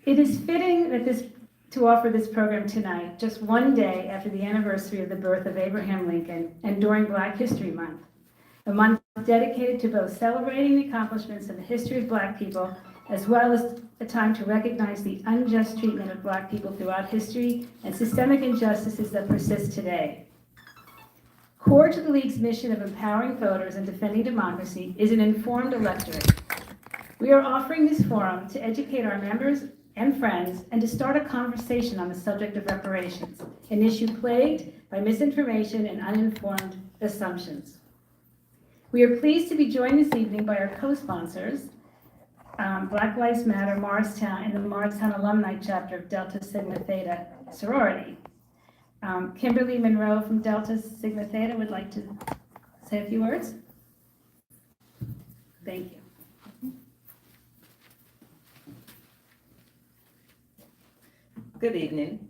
It is fitting to offer this program tonight, just one day after the anniversary of the birth of Abraham Lincoln and during Black History Month, a month dedicated to both celebrating the accomplishments of the history of Black people, as well as a time to recognize the unjust treatment of Black people throughout history and systemic injustices that persist today. Core to the League's mission of empowering voters and defending democracy is an informed electorate. We are offering this forum to educate our members and friends and to start a conversation on the subject of reparations, an issue plagued by misinformation and uninformed assumptions. We are pleased to be joined this evening by our co-sponsors, Black Lives Matter Morristown and the Morristown Alumni Chapter of Delta Sigma Theta Sorority. Kimberly Monroe from Delta Sigma Theta would like to say a few words. Thank you. Good evening.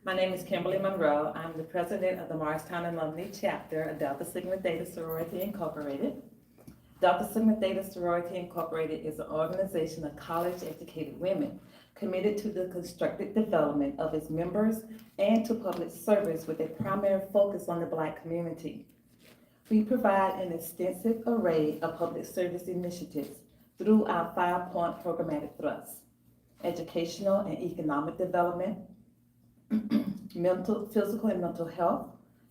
My name is Kimberly Monroe. I'm the president of the Morristown Alumni Chapter of Delta Sigma Theta Sorority Incorporated. Delta Sigma Theta Sorority Incorporated is an organization of college-educated women committed to the constructive development of its members and to public service with a primary focus on the Black community. We provide an extensive array of public service initiatives through our 5-point programmatic thrusts: educational and economic development, physical and mental health,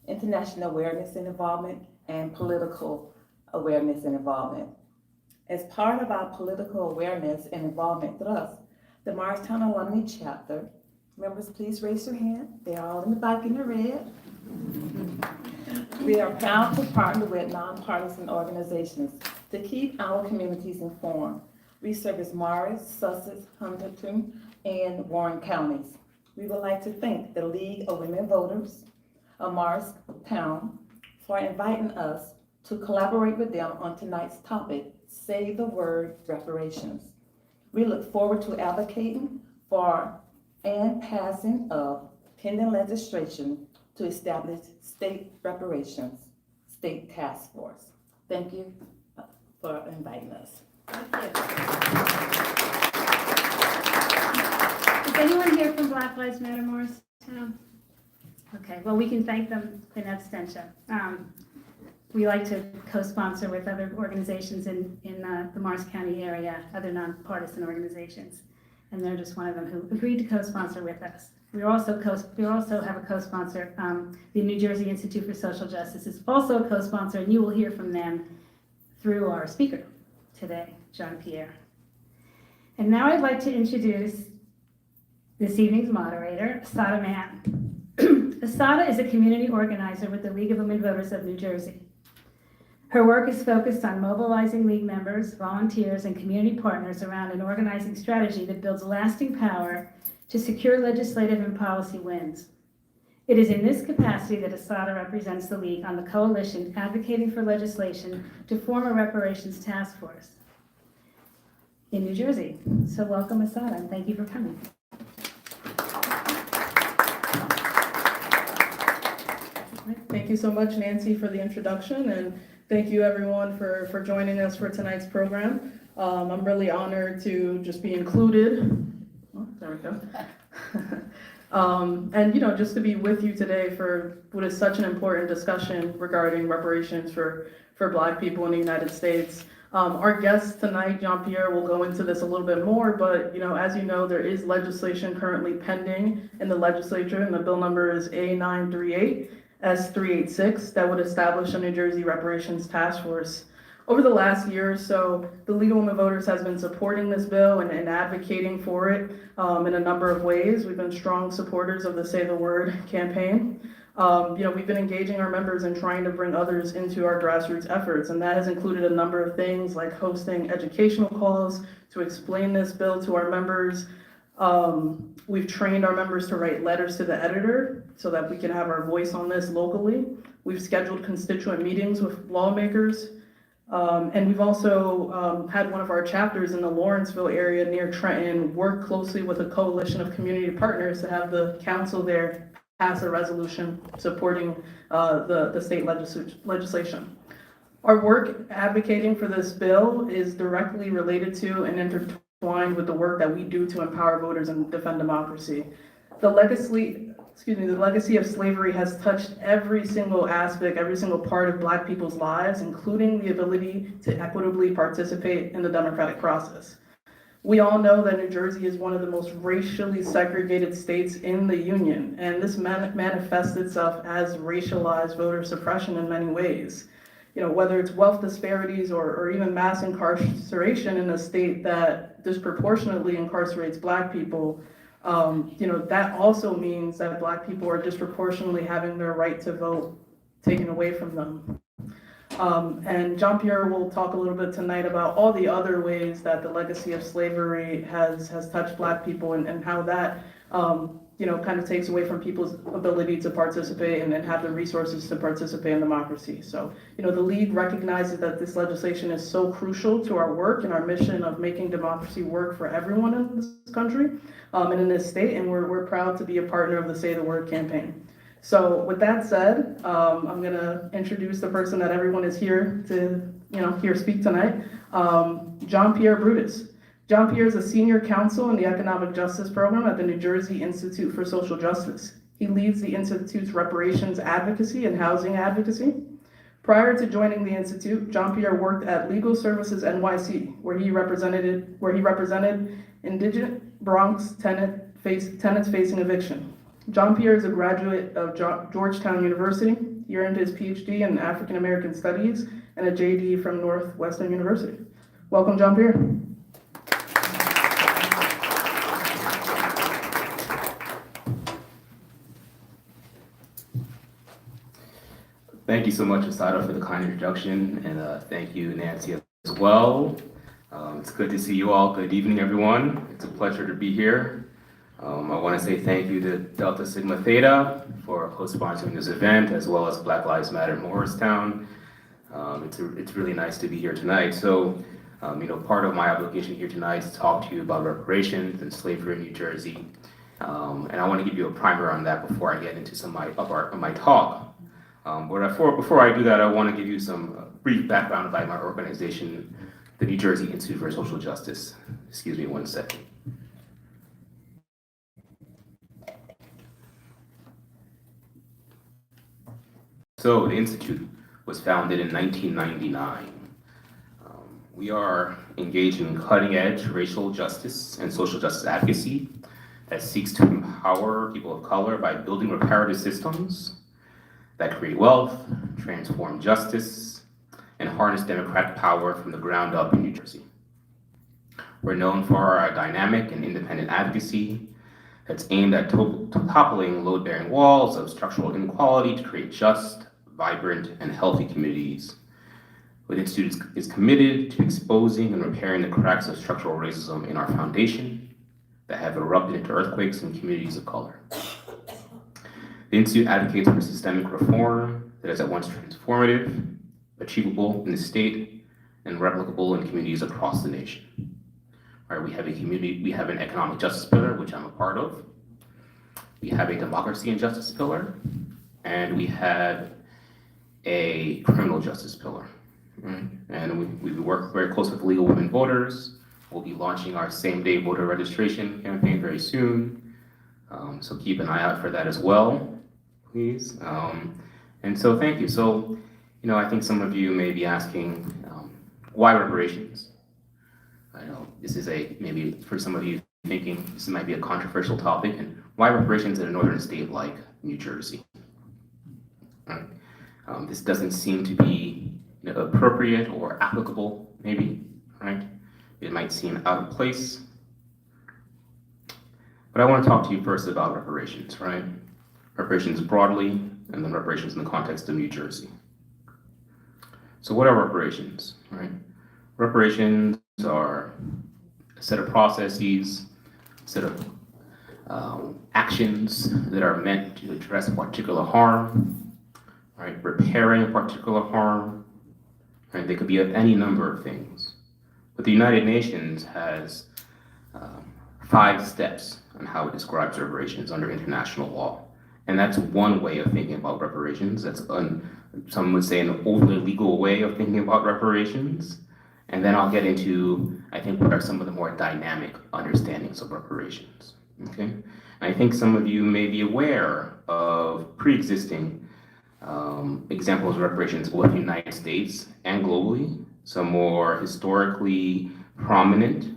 international awareness and involvement, and political awareness and involvement. As part of our political awareness and involvement thrust, the Morristown Alumni Chapter, members please raise your hand. They're all in the back in the red. We are proud to partner with nonpartisan organizations to keep our communities informed. We service Morris, Sussex, Huntington, and Warren counties. We would like to thank the League of Women Voters of Morristown for inviting us to collaborate with them on tonight's topic, Say the Word Reparations. We look forward to advocating for and passing of pending legislation to establish state reparations, state task force. Thank you for inviting us. Is anyone here from Black Lives Matter Morristown? Okay, well, we can thank them in absentia. We like to co-sponsor with other organizations in the Morris County area, other nonpartisan organizations, and they're just one of them who agreed to co-sponsor with us. We also have a co-sponsor, the New Jersey Institute for Social Justice is also a co-sponsor, and you will hear from them through our speaker today, John Pierre. And now I'd like to introduce this evening's moderator, Asada Mann. Asada is a community organizer with the League of Women Voters of New Jersey. Her work is focused on mobilizing League members, volunteers, and community partners around an organizing strategy that builds lasting power to secure legislative and policy wins. It is in this capacity that Asada represents the League on the coalition advocating for legislation to form a reparations task force in New Jersey. So welcome, Asada, and thank you for coming. Thank you so much, Nancy, for the introduction, and thank you everyone for joining us for tonight's program. I'm really honored to just be included. Oh, there we go. And just to be with you today for what is such an important discussion regarding reparations for Black people in the United States. Our guest tonight, Jean Pierre, will go into this a little bit more, but as you know, there is legislation currently pending in the legislature, and the bill number is A938. S386 that would establish a New Jersey Reparations Task Force. Over the last year or so, the League of Women Voters has been supporting this bill and advocating for it in a number of ways. We've been strong supporters of the Say the Word campaign. We've been engaging our members and trying to bring others into our grassroots efforts, and that has included a number of things like hosting educational calls to explain this bill to our members. We've trained our members to write letters to the editor so that we can have our voice on this locally. We've scheduled constituent meetings with lawmakers. And we've also had one of our chapters in the Lawrenceville area near Trenton work closely with a coalition of community partners to have the council there pass a resolution supporting the state legislation. Our work advocating for this bill is directly related to and intertwined with the work that we do to empower voters and defend democracy. The legacy of slavery has touched every single aspect, every single part of Black people's lives, including the ability to equitably participate in the democratic process. We all know that New Jersey is one of the most racially segregated states in the Union, and this manifests itself as racialized voter suppression in many ways. Whether it's wealth disparities or even mass incarceration in a state that disproportionately incarcerates Black people, that also means that Black people are disproportionately having their right to vote taken away from them. And Jean-Pierre will talk a little bit tonight about all the other ways that the legacy of slavery has touched Black people and how that, kind of takes away from people's ability to participate and have the resources to participate in democracy. So, the League recognizes that this legislation is so crucial to our work and our mission of making democracy work for everyone in this country and in this state, and we're proud to be a partner of the Say the Word campaign. So with that said, I'm gonna introduce the person that everyone is here to, hear speak tonight, Jean-Pierre Brutus. Jean-Pierre is a senior counsel in the Economic Justice Program at the New Jersey Institute for Social Justice. He leads the Institute's reparations advocacy and housing advocacy. Prior to joining the Institute, Jean-Pierre worked at Legal Services NYC, where he represented indigent Bronx tenants facing eviction. Jean-Pierre is a graduate of Georgetown University. He earned his PhD in African American Studies and a JD from Northwestern University. Welcome, Jean-Pierre. Thank you so much, Asada, for the kind introduction, and thank you, Nancy, as well. It's good to see you all. Good evening, everyone. It's a pleasure to be here. I want to say thank you to Delta Sigma Theta for co-sponsoring this event, as well as Black Lives Matter in Morristown. It's really nice to be here tonight. So, part of my obligation here tonight is to talk to you about reparations and slavery in New Jersey. And I want to give you a primer on that before I get into some of my talk. But before I do that, I want to give you some brief background about my organization, the New Jersey Institute for Social Justice. Excuse me one second. So the Institute was founded in 1999. We are engaged in cutting-edge racial justice and social justice advocacy that seeks to empower people of color by building reparative systems that create wealth, transform justice, and harness democratic power from the ground up in New Jersey. We're known for our dynamic and independent advocacy that's aimed at toppling load-bearing walls of structural inequality to create just, vibrant, and healthy communities. The Institute is committed to exposing and repairing the cracks of structural racism in our foundation that have erupted into earthquakes in communities of color. The Institute advocates for systemic reform that is at once transformative, achievable in the state, and replicable in communities across the nation. All right, we have an economic justice pillar, which I'm a part of. We have a democracy and justice pillar, and we have a criminal justice pillar. Right? And we work very close with Legal Women Voters. We'll be launching our same-day voter registration campaign very soon. So keep an eye out for that as well, please. And so thank you. So, I think some of you may be asking, why reparations? I know this is maybe for some of you thinking this might be a controversial topic, and why reparations in a northern state like New Jersey? Right? This doesn't seem to be appropriate or applicable, maybe, right? It might seem out of place. But I want to talk to you first about reparations, right? Reparations broadly, and then reparations in the context of New Jersey. So what are reparations, right? Reparations are a set of processes, a set of actions that are meant to address a particular harm, right? Repairing a particular harm, right? They could be of any number of things. But the United Nations has 5 steps on how it describes reparations under international law. And that's one way of thinking about reparations. That's some would say an overly legal way of thinking about reparations. And then I'll get into, I think, what are some of the more dynamic understandings of reparations, okay? I think some of you may be aware of pre-existing examples of reparations both in the United States and globally, some more historically prominent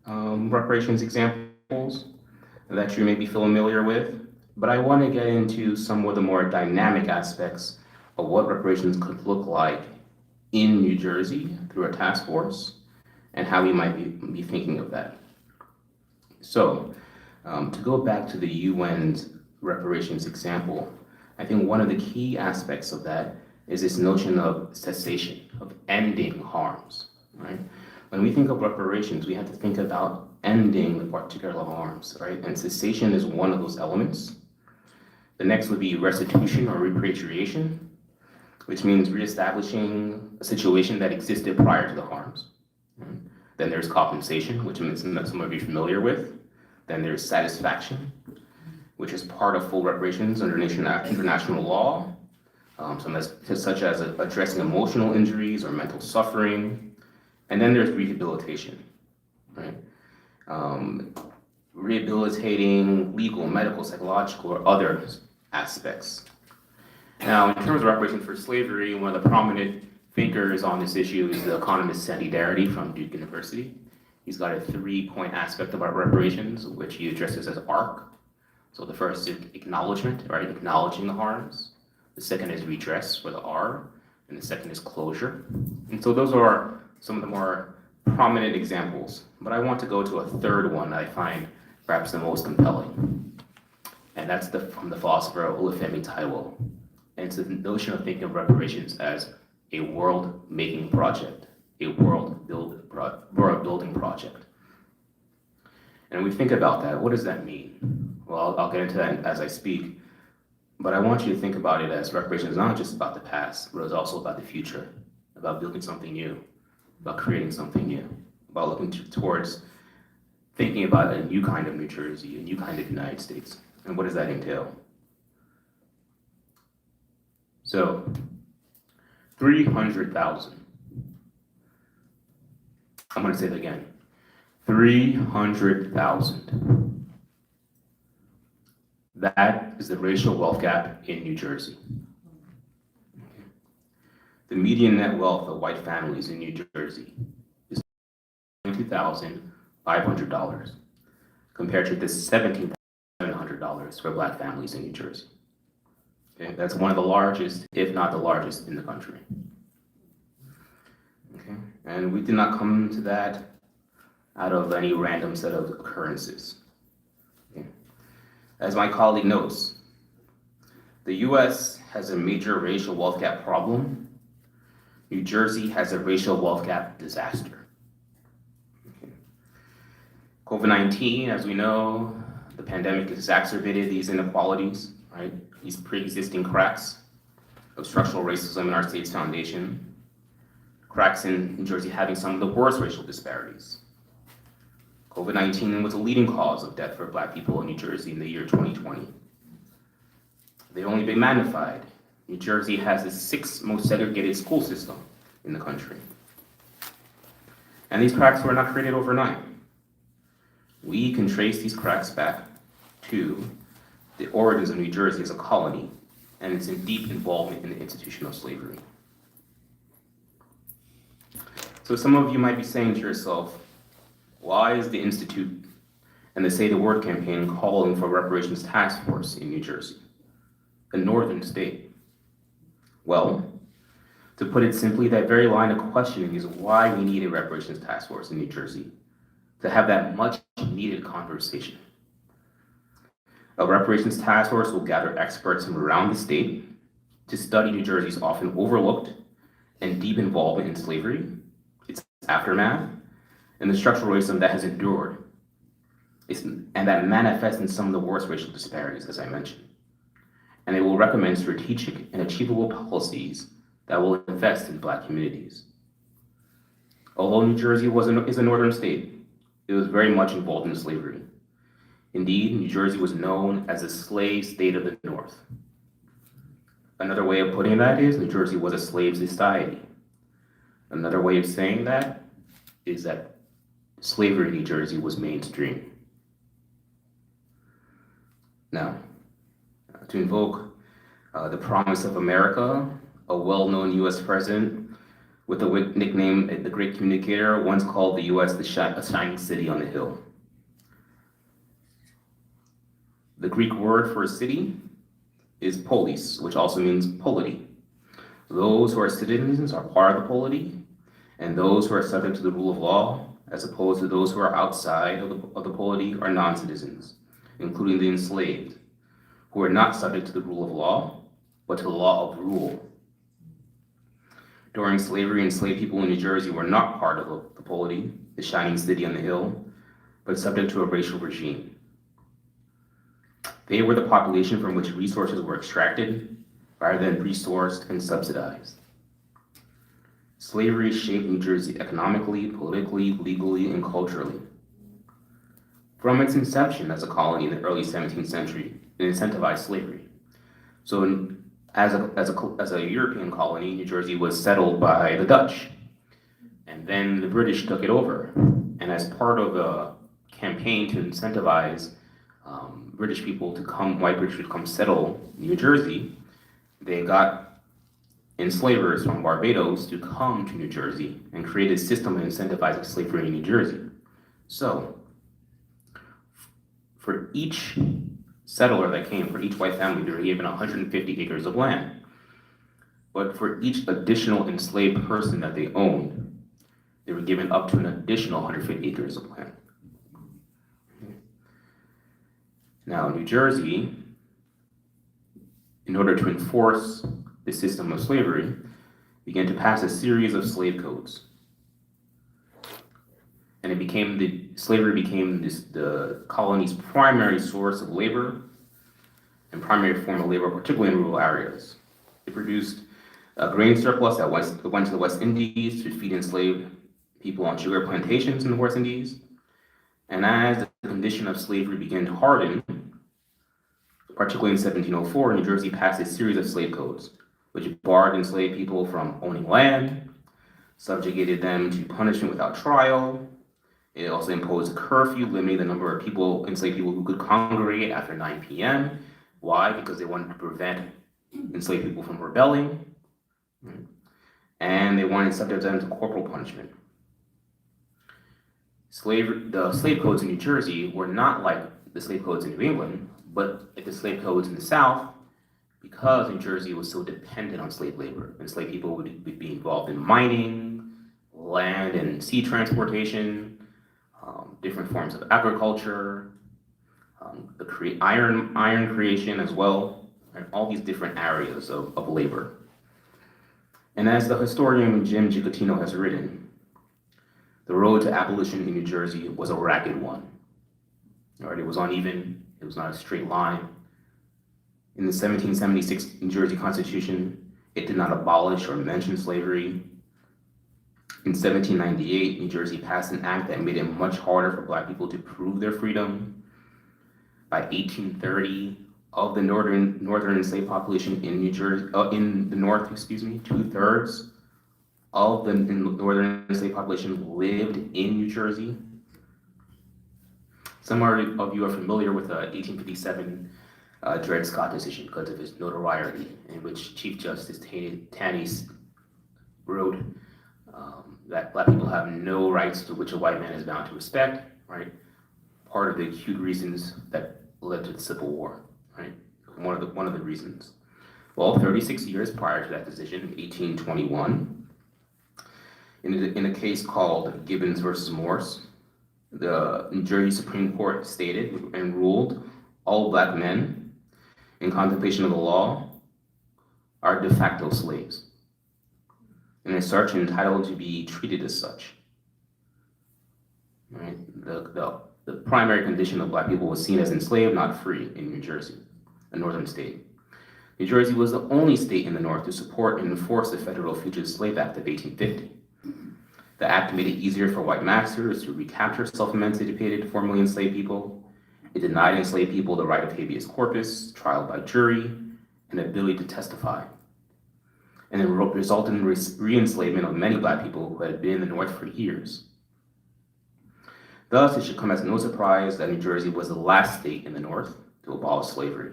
reparations examples that you may be familiar with. But I want to get into some of the more dynamic aspects of what reparations could look like in New Jersey through a task force and how we might be thinking of that. So, to go back to the UN's reparations example, I think one of the key aspects of that is this notion of cessation, of ending harms, right? When we think of reparations, we have to think about ending the particular harms, right? And cessation is one of those elements. The next would be restitution or repatriation, which means reestablishing a situation that existed prior to the harms. Right? Then there's compensation, which is something that some of you are familiar with. Then there's satisfaction, which is part of full reparations under international law, such as addressing emotional injuries or mental suffering. And then there's rehabilitation, right? Rehabilitating legal, medical, psychological, or other aspects. Now, in terms of reparations for slavery, one of the prominent thinkers on this issue is the economist Sandy Darity from Duke University. He's got a 3-point aspect about reparations, which he addresses as ARC. So the first is acknowledgement, right? Acknowledging the harms. The second is redress for the R, and the second is closure. And so those are some of the more prominent examples. But I want to go to a third one that I find perhaps the most compelling. And that's from the philosopher Olufemi Taiwo. And it's the notion of thinking of reparations as a world-making project, a world-building project. And when we think about that, what does that mean? Well, I'll get into that as I speak, but I want you to think about it as reparations is not just about the past, but it's also about the future, about building something new, about creating something new, about looking towards thinking about a new kind of New Jersey, a new kind of United States. And what does that entail? So, 300,000. I'm going to say that again. 300,000. That is the racial wealth gap in New Jersey. The median net wealth of white families in New Jersey is $22,500 compared to the $17,700 for Black families in New Jersey. Okay, that's one of the largest, if not the largest, in the country. Okay, and we did not come to that out of any random set of occurrences. Okay. As my colleague notes, the US has a major racial wealth gap problem. New Jersey has a racial wealth gap disaster. Okay. COVID-19, as we know, the pandemic exacerbated these inequalities, right? These pre-existing cracks of structural racism in our state's foundation, cracks in New Jersey having some of the worst racial disparities. COVID-19 was a leading cause of death for Black people in New Jersey in the year 2020. They've only been magnified. New Jersey has the 6th most segregated school system in the country. And these cracks were not created overnight. We can trace these cracks back to the origins of New Jersey as a colony and its deep involvement in the institution of slavery. So some of you might be saying to yourself, why is the Institute and the Say the Word campaign calling for a reparations task force in New Jersey, a northern state? Well, to put it simply, that very line of questioning is why we need a reparations task force in New Jersey, to have that much needed conversation. A reparations task force will gather experts from around the state to study New Jersey's often overlooked and deep involvement in slavery, its aftermath, and the structural racism that has endured, and that manifests in some of the worst racial disparities, as I mentioned. And it will recommend strategic and achievable policies that will invest in Black communities. Although New Jersey is a northern state, it was very much involved in slavery. Indeed, New Jersey was known as a slave state of the North. Another way of putting that is New Jersey was a slave society. Another way of saying that is that slavery in New Jersey was mainstream. Now, to invoke the promise of America, a well-known U.S. president with the nickname the Great Communicator once called the U.S. a shining city on a hill. The Greek word for city is polis, which also means polity. Those who are citizens are part of the polity, and those who are subject to the rule of law, as opposed to those who are outside of the polity, are non-citizens, including the enslaved, who are not subject to the rule of law, but to the law of rule. During slavery, enslaved people in New Jersey were not part of the polity, the shining city on the hill, but subject to a racial regime. They were the population from which resources were extracted rather than resourced and subsidized. Slavery shaped New Jersey economically, politically, legally, and culturally. From its inception as a colony in the early 17th century, it incentivized slavery. So as a European colony, New Jersey was settled by the Dutch. And then the British took it over. And as part of a campaign to incentivize white British to come settle New Jersey, they got enslavers from Barbados to come to New Jersey and create a system of incentivizing slavery in New Jersey. So, for each settler that came, for each white family, they were given 150 acres of land. But for each additional enslaved person that they owned, they were given up to an additional 150 acres of land. Now, New Jersey, in order to enforce the system of slavery, began to pass a series of slave codes. And slavery became the colony's primary source of labor and primary form of labor, particularly in rural areas. It produced a grain surplus that went to the West Indies to feed enslaved people on sugar plantations in the West Indies. And as the condition of slavery began to harden, particularly in 1704, New Jersey passed a series of slave codes, which barred enslaved people from owning land, subjugated them to punishment without trial. It also imposed a curfew limiting the number of enslaved people who could congregate after 9 p.m. Why? Because they wanted to prevent enslaved people from rebelling. And they wanted to subject them to corporal punishment. The slave codes in New Jersey were not like the slave codes in New England, but like the slave codes in the South, because New Jersey was so dependent on slave labor. Enslaved people would be involved in mining, land and sea transportation, different forms of agriculture, the iron creation as well, and all these different areas of labor. And as the historian Jim Gicotino has written, the road to abolition in New Jersey was a ragged one. Right? It was uneven, it was not a straight line. In the 1776 New Jersey Constitution, it did not abolish or mention slavery. In 1798, New Jersey passed an act that made it much harder for Black people to prove their freedom. By 1830, of the northern enslaved population in New Jersey, in the North, 2/3 of the northern enslaved population lived in New Jersey. Some of you are familiar with the 1857 Dred Scott decision because of his notoriety, in which Chief Justice Taney wrote that Black people have no rights to which a white man is bound to respect, right? Part of the acute reasons that led to the Civil War, right? One of the reasons. Well, 36 years prior to that decision, 1821, in a case called Gibbons versus Morse, the New Jersey Supreme Court stated and ruled all Black men in contemplation of the law are de facto slaves, and as such entitled to be treated as such. Right? The primary condition of Black people was seen as enslaved, not free, in New Jersey, a northern state. New Jersey was the only state in the North to support and enforce the Federal Fugitive Slave Act of 1850. The act made it easier for white masters to recapture self-emancipated formerly enslaved people. It denied enslaved people the right of habeas corpus, trial by jury, and ability to testify. and it resulted in re-enslavement of many Black people who had been in the North for years. Thus, it should come as no surprise that New Jersey was the last state in the North to abolish slavery.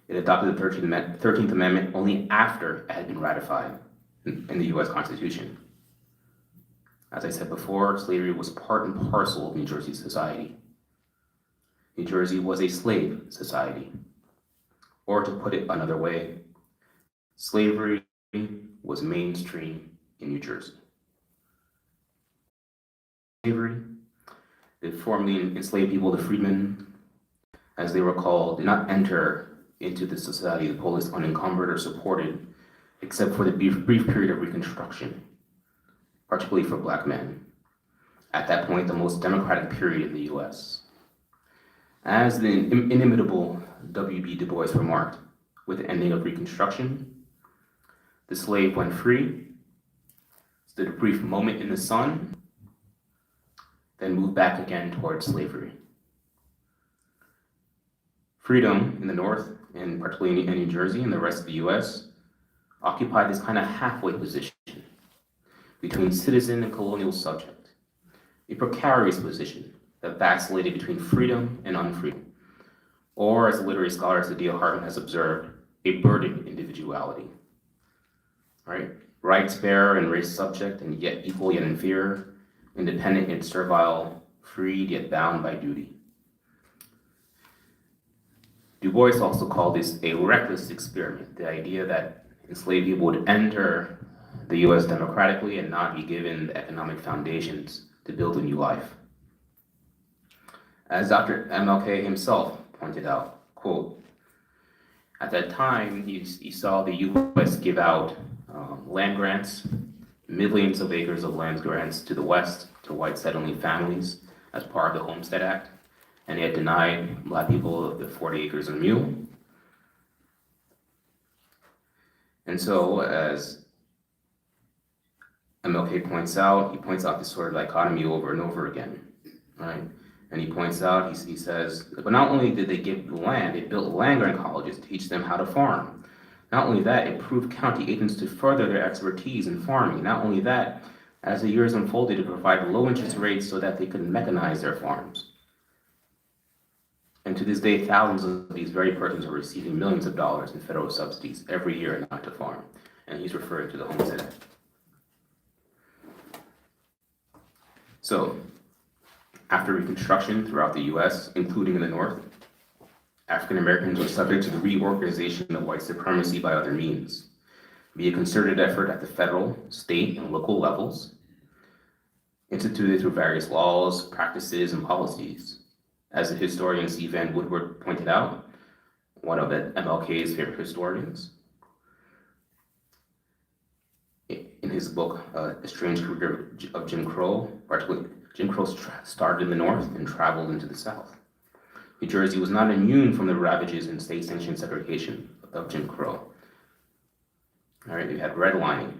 It adopted the 13th Amendment only after it had been ratified in the U.S. Constitution. As I said before, slavery was part and parcel of New Jersey society. New Jersey was a slave society. Or to put it another way, slavery was mainstream in New Jersey. Slavery, the formerly enslaved people, the freedmen, as they were called, did not enter into the society of the polis unencumbered or supported, except for the brief period of Reconstruction, particularly for Black men. At that point, the most democratic period in the US. As the inimitable W.B. Du Bois remarked, with the ending of Reconstruction, the slave went free, stood a brief moment in the sun, then moved back again towards slavery. Freedom in the North, and particularly in New Jersey and the rest of the US, occupied this kind of halfway position between citizen and colonial subject, a precarious position that vacillated between freedom and unfreedom, or as the literary scholar Sadia Hartman has observed, a burdened individuality. Right? Rights bearer and race subject, and yet equal yet inferior, independent yet servile, freed yet bound by duty. Du Bois also called this a reckless experiment, the idea that enslaved people would enter the US democratically and not be given the economic foundations to build a new life. As Dr. MLK himself pointed out, quote, at that time, you saw the US give out land grants, millions of acres of land grants to the West, to white settling families as part of the Homestead Act, and it denied Black people the 40 acres and a mule. And so, as MLK points out, he points out this sort of dichotomy over and over again, right? And he points out, he says, but not only did they give the land, they built land-grant colleges to teach them how to farm. Not only that, it approved county agents to further their expertise in farming. Not only that, as the years unfolded, to provide low interest rates so that they could mechanize their farms. And to this day, thousands of these very persons are receiving millions of dollars in federal subsidies every year not to farm. And he's referring to the Homestead Act. So, after Reconstruction throughout the US, including in the North, African Americans were subject to the reorganization of white supremacy by other means, be a concerted effort at the federal, state, and local levels, instituted through various laws, practices, and policies. As the historian C. Van Woodward pointed out, one of MLK's favorite historians, in his book, A Strange Career of Jim Crow, particularly Jim Crow started in the North and traveled into the South. New Jersey was not immune from the ravages and state-sanctioned segregation of Jim Crow. All right, you had redlining,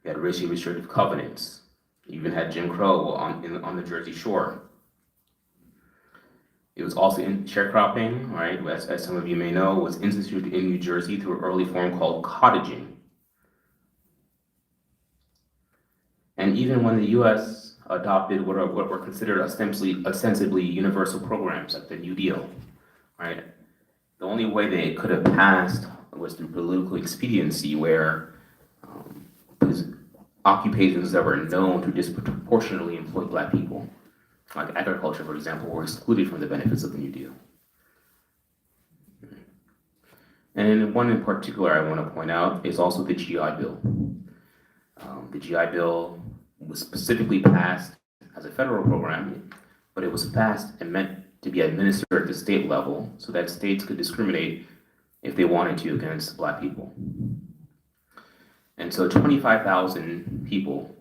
you had racially restrictive covenants, you even had Jim Crow on the Jersey Shore. It was also in sharecropping, right, as some of you may know, was instituted in New Jersey through an early form called cottaging. And even when the US adopted what were considered ostensibly universal programs like the New Deal, right? The only way they could have passed was through political expediency, where occupations that were known to disproportionately employ Black people, like agriculture, for example, were excluded from the benefits of the New Deal. And one in particular I want to point out is also the GI Bill. The GI Bill was specifically passed as a federal program, but it was passed and meant to be administered at the state level so that states could discriminate if they wanted to against Black people. And so 25,000 people,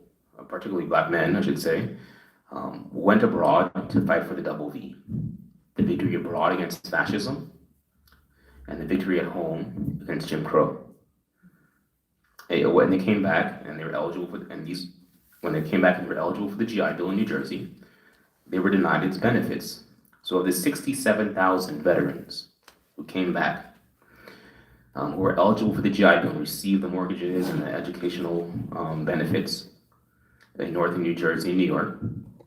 particularly Black men, I should say, went abroad to fight for the double V. The victory abroad against fascism and the victory at home against Jim Crow. When they came back and they were eligible for, when they came back and were eligible for the GI Bill in New Jersey, they were denied its benefits. So of the 67,000 veterans who came back, who were eligible for the GI Bill and received the mortgages and the educational benefits in northern New Jersey and New York,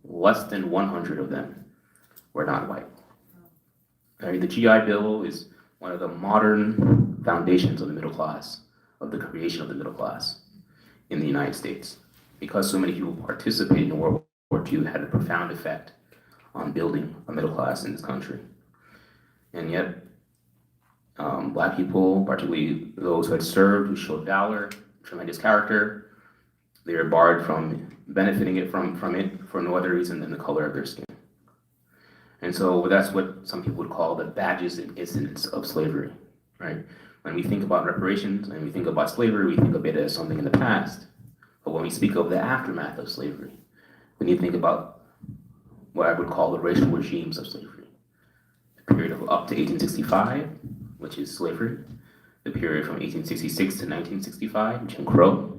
less than 100 of them were not white. Right? The GI Bill is one of the modern foundations of the middle class, of the creation of the middle class in the United States. Because so many people participated in World War II, it had a profound effect on building a middle class in this country. And yet, Black people, particularly those who had served, who showed valor, tremendous character, they were barred from benefiting from it for no other reason than the color of their skin. And so that's what some people would call the badges and incidents of slavery, right? When we think about reparations and we think about slavery, we think of it as something in the past. But when we speak of the aftermath of slavery, we need to think about what I would call the racial regimes of slavery. The period of up to 1865, which is slavery, the period from 1866 to 1965, Jim Crow,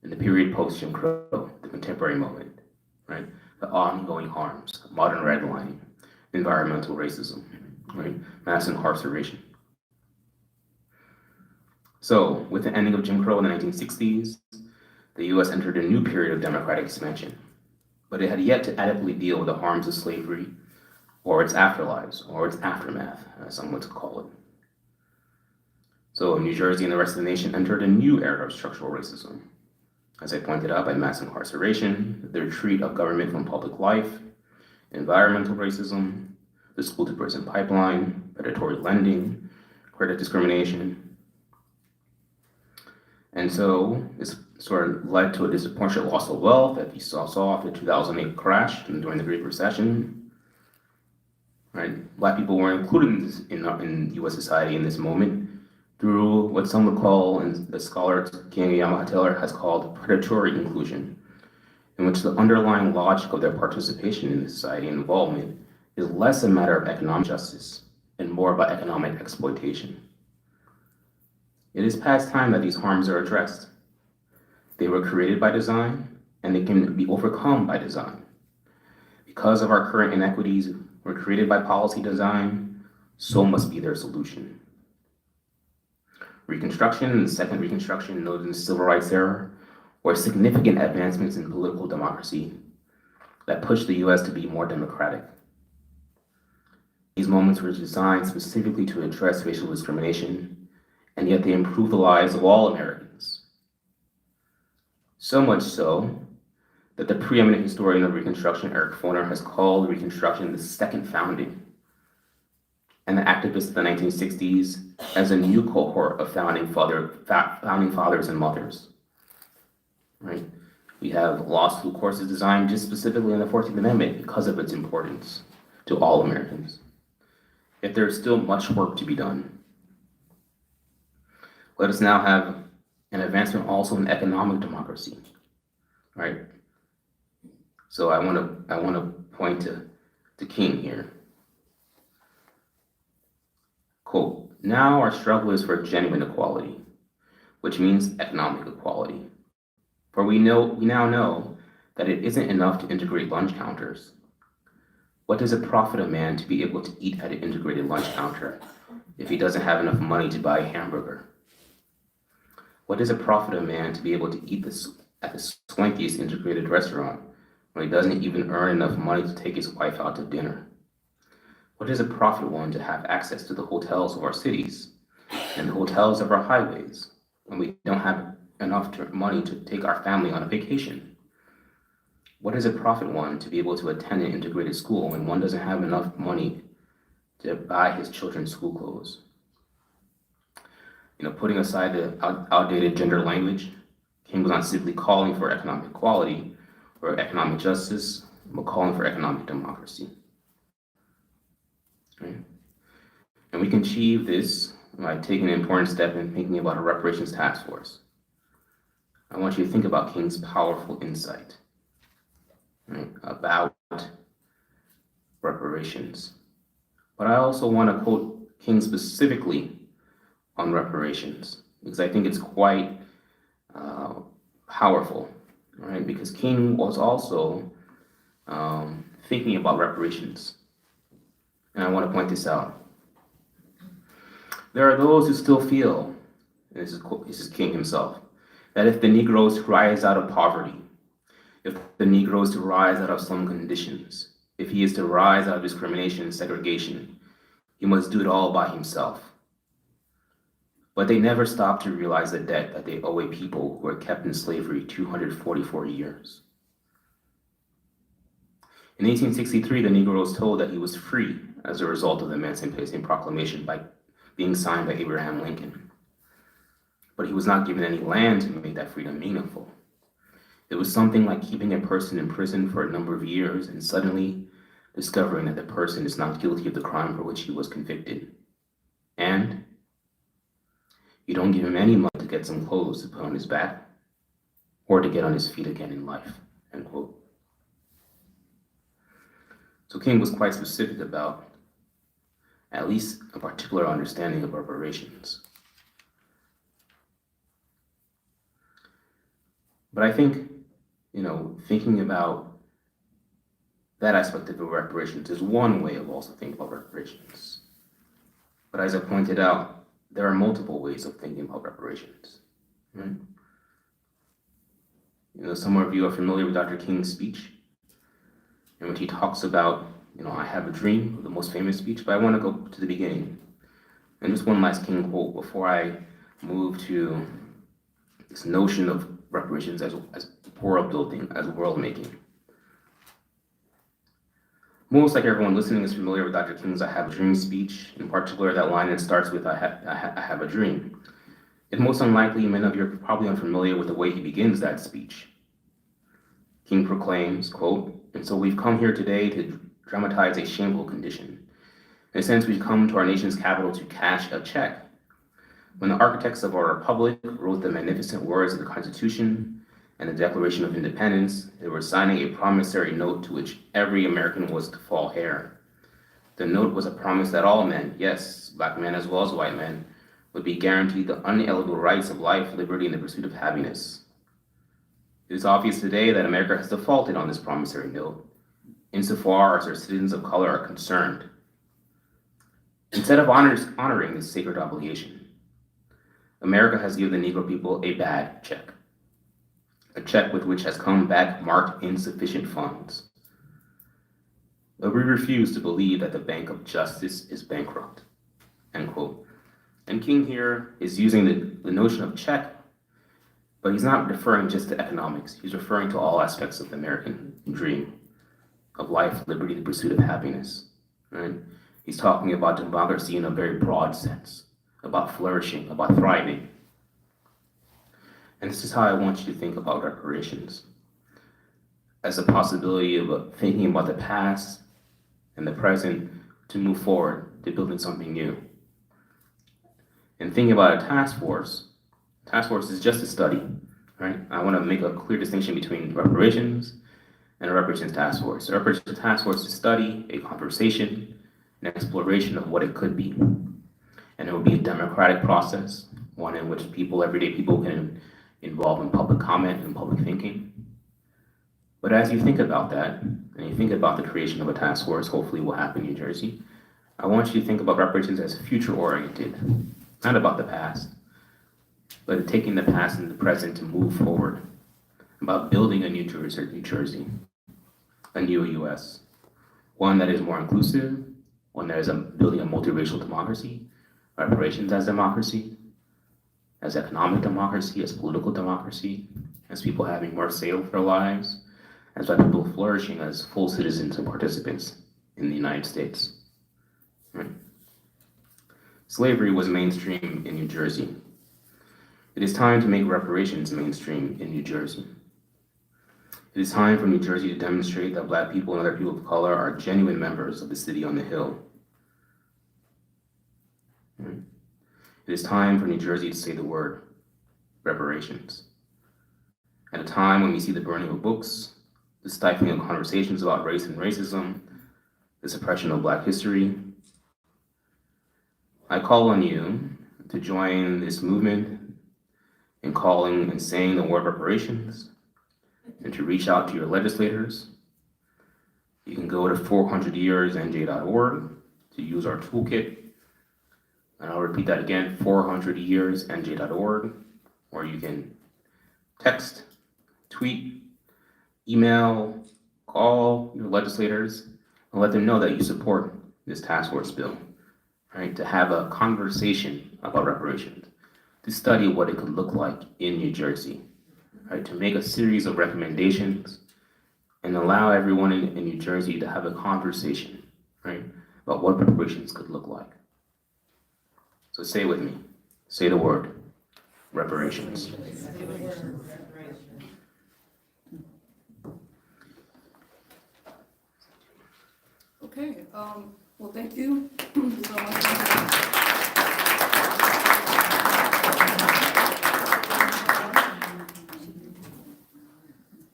and the period post-Jim Crow, the contemporary moment, right? The ongoing harms, modern redlining, environmental racism, right? Mass incarceration. So, with the ending of Jim Crow in the 1960s, the US entered a new period of democratic expansion, but it had yet to adequately deal with the harms of slavery or its afterlives, or its aftermath, as some would call it. So New Jersey and the rest of the nation entered a new era of structural racism. As I pointed out, by mass incarceration, the retreat of government from public life, environmental racism, the school-to-prison pipeline, predatory lending, credit discrimination. And so this sort of led to a disproportionate loss of wealth that we saw after the 2008 crash and during the Great Recession. Right? Black people were included in U.S. society in this moment through what some would call, and the scholar King Yamaha Taylor has called, predatory inclusion, in which the underlying logic of their participation in society and involvement is less a matter of economic justice and more about economic exploitation. It is past time that these harms are addressed. They were created by design, and they can be overcome by design. Because of our current inequities were created by policy design, so must be their solution. Reconstruction and the second Reconstruction, noted in the Civil Rights era, were significant advancements in political democracy that pushed the US to be more democratic. These moments were designed specifically to address racial discrimination, and yet they improved the lives of all Americans. So much so that the preeminent historian of Reconstruction, Eric Foner, has called Reconstruction the second founding, and the activists of the 1960s as a new cohort of founding fathers and mothers. Right? We have law school courses designed just specifically on the 14th Amendment because of its importance to all Americans. Yet there is still much work to be done. Let us now have an advancement also in economic democracy, right? So I want to point to King here. Quote, "Now our struggle is for genuine equality, which means economic equality. For we now know that it isn't enough to integrate lunch counters. What does it profit a man to be able to eat at an integrated lunch counter if he doesn't have enough money to buy a hamburger? What does it profit a man to be able to eat at the swankiest integrated restaurant when he doesn't even earn enough money to take his wife out to dinner? What does it profit one to have access to the hotels of our cities and the hotels of our highways when we don't have enough money to take our family on a vacation? What does it profit one to be able to attend an integrated school when one doesn't have enough money to buy his children's school clothes? Putting aside the outdated gender language, King was not simply calling for economic equality or economic justice, but calling for economic democracy. Right? And we can achieve this by taking an important step in thinking about a reparations task force. I want you to think about King's powerful insight, right, about reparations. But I also want to quote King specifically on reparations, because I think it's quite powerful, right? Because King was also thinking about reparations. And I want to point this out. There are those who still feel, and this is King himself, that if the Negroes rise out of poverty, if the Negro is to rise out of slum conditions, if he is to rise out of discrimination and segregation, he must do it all by himself. But they never stop to realize the debt that they owe a people who were kept in slavery 244 years. In 1863, the Negro was told that he was free as a result of the Emancipation Proclamation by being signed by Abraham Lincoln. But he was not given any land to make that freedom meaningful. It was something like keeping a person in prison for a number of years and suddenly discovering that the person is not guilty of the crime for which he was convicted. And you don't give him any money to get some clothes to put on his back or to get on his feet again in life, end quote. So King was quite specific about at least a particular understanding of reparations. But I think, thinking about that aspect of reparations is one way of also thinking about reparations. But as I pointed out, there are multiple ways of thinking about reparations, right? Some of you are familiar with Dr. King's speech, in which he talks about, I have a dream, the most famous speech, but I want to go to the beginning. And just one last King quote before I move to this notion of reparations as world building, as world making. Most like everyone listening is familiar with Dr. King's I Have a Dream speech, in particular that line that starts with I have a dream. It's most unlikely many of you are probably unfamiliar with the way he begins that speech. King proclaims, quote, "And so we've come here today to dramatize a shameful condition. In a sense, we've come to our nation's capital to cash a check. When the architects of our republic wrote the magnificent words of the Constitution and the Declaration of Independence, they were signing a promissory note to which every American was to fall heir. The note was a promise that all men, yes, black men as well as white men, would be guaranteed the unalienable rights of life, liberty, and the pursuit of happiness. It is obvious today that America has defaulted on this promissory note, insofar as our citizens of color are concerned. Instead of honoring this sacred obligation, America has given the Negro people a bad check, a check with which has come back marked insufficient funds. But we refuse to believe that the Bank of Justice is bankrupt," end quote. And King here is using the notion of check, but he's not referring just to economics. He's referring to all aspects of the American dream, of life, liberty, the pursuit of happiness, right? He's talking about democracy in a very broad sense, about flourishing, about thriving. And this is how I want you to think about reparations, as a possibility of thinking about the past and the present to move forward, to building something new. And thinking about a task force is just a study, right? I want to make a clear distinction between reparations and a reparations task force. A reparations task force is a study, a conversation, an exploration of what it could be. And it will be a democratic process, one in which everyday people can involve in public comment and public thinking. But as you think about that, and you think about the creation of a task force, hopefully will happen in New Jersey, I want you to think about reparations as future-oriented, not about the past, but taking the past and the present to move forward, about building a New Jersey, a new US, one that is more inclusive, one that is building a multiracial democracy, reparations as democracy, as economic democracy, as political democracy, as people having more say over their lives, as by people flourishing as full citizens and participants in the United States. Right? Slavery was mainstream in New Jersey. It is time to make reparations mainstream in New Jersey. It is time for New Jersey to demonstrate that Black people and other people of color are genuine members of the city on the hill. Right? It is time for New Jersey to say the word reparations. At a time when we see the burning of books, the stifling of conversations about race and racism, the suppression of Black history, I call on you to join this movement in calling and saying the word reparations, and to reach out to your legislators. You can go to 400yearsnj.org to use our toolkit. And I'll repeat that again, 400yearsnj.org, or you can text, tweet, email, call your legislators, and let them know that you support this task force bill, right? To have a conversation about reparations, to study what it could look like in New Jersey, right? To make a series of recommendations and allow everyone in New Jersey to have a conversation, right? About what reparations could look like. So say it with me. Say the word, reparations. Okay, well, thank you so much.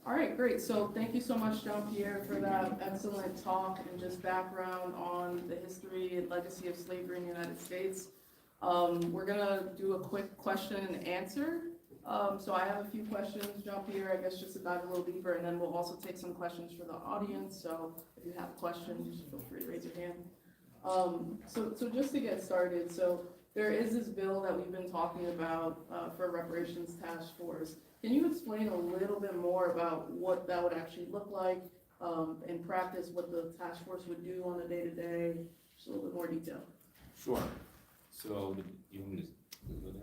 All right, great. So thank you so much, Jean-Pierre, for that excellent talk and just background on the history and legacy of slavery in the United States. We're gonna do a quick question and answer. So I have a few questions, Jean-Pierre, I guess just to dive a little deeper, and then we'll also take some questions for the audience. So if you have questions, feel free to raise your hand. So just to get started, so there is this bill that we've been talking about for reparations task force. Can you explain a little bit more about what that would actually look like in practice, what the task force would do on a day-to-day, just a little bit more detail? Sure. So you want to go there?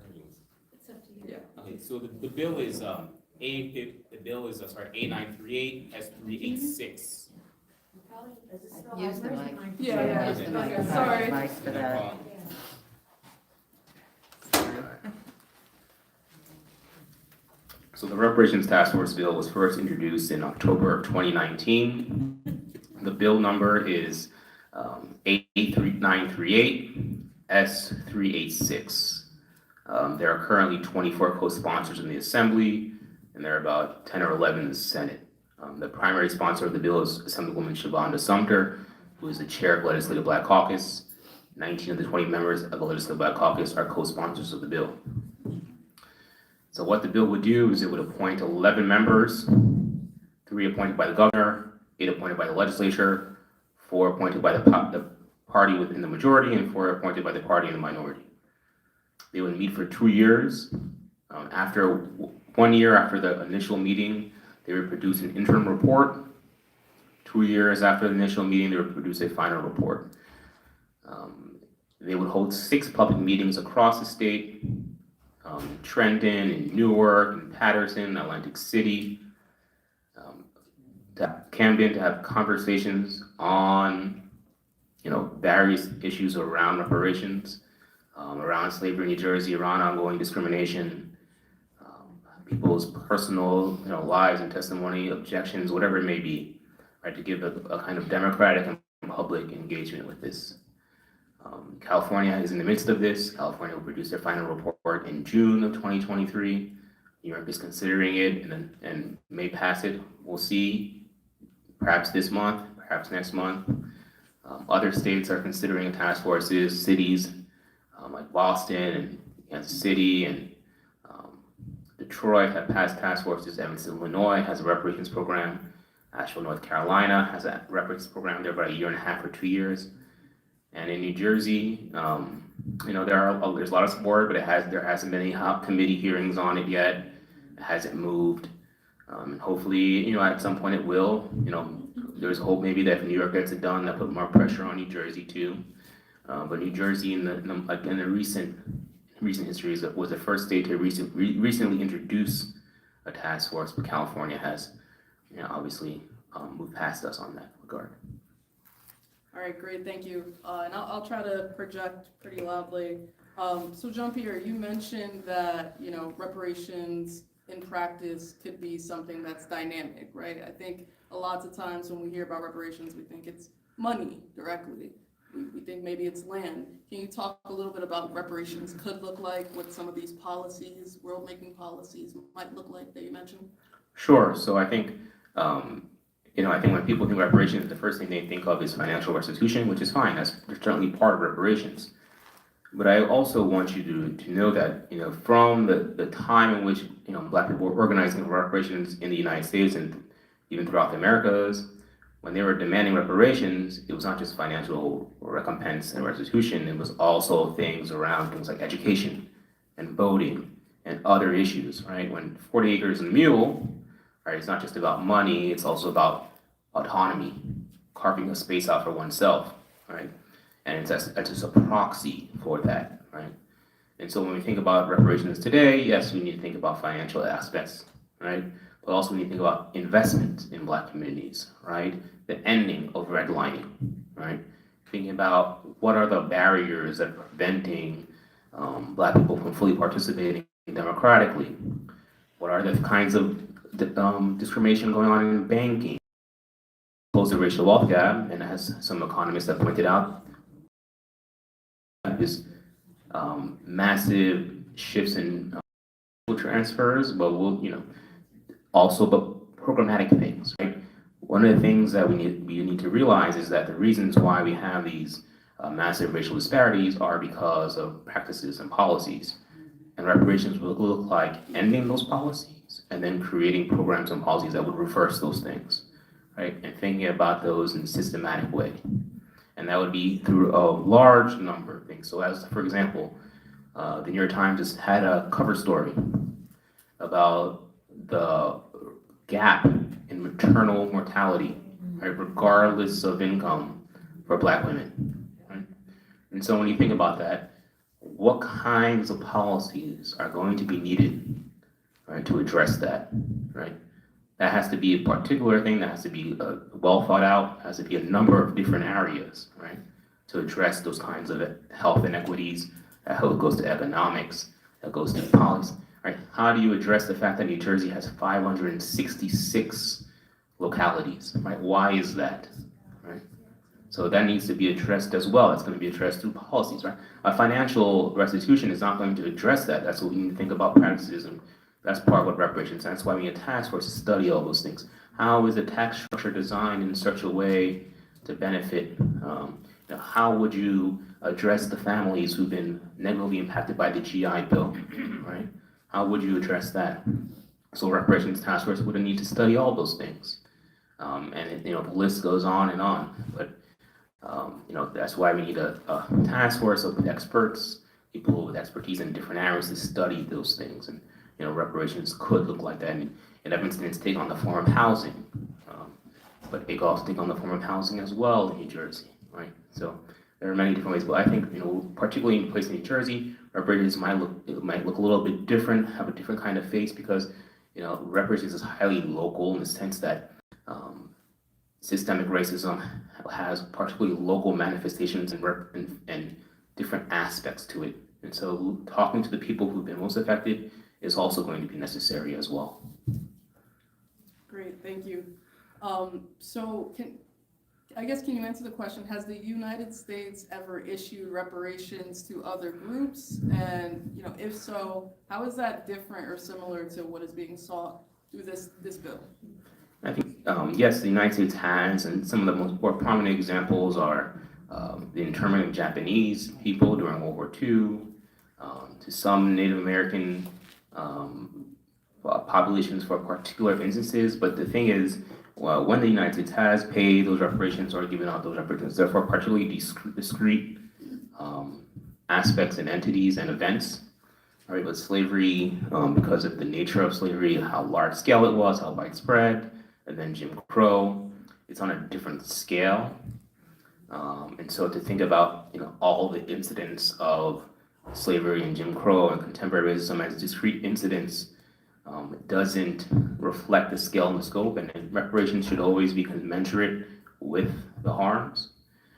It's up to you. Yeah. Okay, so the bill is A938 S386. Use the mic. Yeah. Use the mic. Okay, sorry. Mic for that. So the Reparations Task Force bill was first introduced in October of 2019. The bill number is A938 S386. There are currently 24 co-sponsors in the Assembly, and there are about 10 or 11 in the Senate. The primary sponsor of the bill is Assemblywoman Shavonda Sumter, who is the chair of the Legislative Black Caucus. 19 of the 20 members of the Legislative Black Caucus are co-sponsors of the bill. So what the bill would do is it would appoint 11 members, 3 appointed by the governor, 8 appointed by the legislature, 4 appointed by the party within the majority, and 4 appointed by the party in the minority. They would meet for 2 years. After 1 year after the initial meeting, they would produce an interim report. 2 years after the initial meeting, they would produce a final report. They would hold 6 public meetings across the state, Trenton, and Newark, and Patterson, Atlantic City, Camden, to have conversations on, various issues around reparations, around slavery in New Jersey, around ongoing discrimination, people's personal, lives and testimony, objections, whatever it may be, right, to give a kind of democratic and public engagement with this. California is in the midst of this. California will produce their final report in June of 2023. New York is considering it and may pass it. We'll see, perhaps this month, perhaps next month. Other states are considering task forces. Cities like Boston and Kansas City and Detroit have passed task forces. Evanston, Illinois has a reparations program. Asheville, North Carolina has a reparations program. They're about 1.5 years or 2 years. And in New Jersey, there's a lot of support, but there hasn't been any committee hearings on it yet. It hasn't moved, and hopefully, at some point it will. There's hope maybe that if New York gets it done, that put more pressure on New Jersey too. But New Jersey, in the recent history, was the first state to recently introduce a task force, but California has, obviously, moved past us on that regard. All right, great, thank you. And I'll try to project pretty loudly. So Jean-Pierre, you mentioned that, reparations in practice could be something that's dynamic, right? I think a lot of times when we hear about reparations, we think it's money directly. We think maybe it's land. Can you talk a little bit about what reparations could look like, what some of these policies, world-making policies might look like that you mentioned? Sure, so I think, I think when people think reparations, the first thing they think of is financial restitution, which is fine. That's certainly part of reparations. But I also want you to know that, from the time in which, Black people were organizing reparations in the United States and even throughout the Americas, when they were demanding reparations, it was not just financial recompense and restitution, it was also things around things like education and voting and other issues, right? When 40 acres and a mule, right, it's not just about money, it's also about autonomy, carving a space out for oneself, right? And it's just a proxy for that, right? And so when we think about reparations today, yes, we need to think about financial aspects, right? But also we need to think about investment in Black communities, right? The ending of redlining, right? Thinking about what are the barriers that are preventing Black people from fully participating democratically? What are the kinds of discrimination going on in banking? Close the racial wealth gap, and as some economists have pointed out, is massive shifts in transfers, but but programmatic things, right? One of the things that we need to realize is that the reasons why we have these massive racial disparities are because of practices and policies. And reparations will look like ending those policies and then creating programs and policies that would reverse those things, right? And thinking about those in a systematic way. And that would be through a large number of things. So as, for example, the New York Times just had a cover story about the gap in maternal mortality, right, regardless of income for Black women, right? And so when you think about that, what kinds of policies are going to be needed, right, to address that, right? That has to be a particular thing, that has to be well thought out, has to be a number of different areas, right, to address those kinds of health inequities. That goes to economics, that goes to policy, right? How do you address the fact that New Jersey has 566 localities, right? Why is that, right? So that needs to be addressed as well. That's going to be addressed through policies, right? A financial restitution is not going to address that. That's what we need to think about practices, and that's part of what reparations. That's why we need a task force to study all those things. How is the tax structure designed in such a way to benefit? How would you address the families who've been negatively impacted by the GI Bill, right? How would you address that? So reparations task force would need to study all those things. The list goes on and on, but that's why we need a task force of experts, people with expertise in different areas to study those things. And, reparations could look like that. And in instance, take on the form of housing, but it could also take on the form of housing as well in New Jersey, right? So there are many different ways, but I think, particularly in a place in New Jersey, reparations might look a little bit different, have a different kind of face, because, reparations is highly local in the sense that systemic racism has particularly local manifestations and different aspects to it. And so talking to the people who've been most affected is also going to be necessary as well. Great, thank you. So can you answer the question, has the United States ever issued reparations to other groups? And, if so, how is that different or similar to what is being sought through this bill? I think, yes, the United States has, and some of the more prominent examples are the internment of Japanese people during World War II, to some Native American populations for particular instances. But the thing is, when the United States has paid those reparations or given out those reparations, they're for particularly discrete aspects and entities and events. Right, but slavery, because of the nature of slavery, how large scale it was, how widespread, and then Jim Crow, it's on a different scale. And so to think about, all the incidents of slavery and Jim Crow and contemporary racism as discrete incidents, doesn't reflect the scale and the scope, and reparations should always be commensurate with the harms.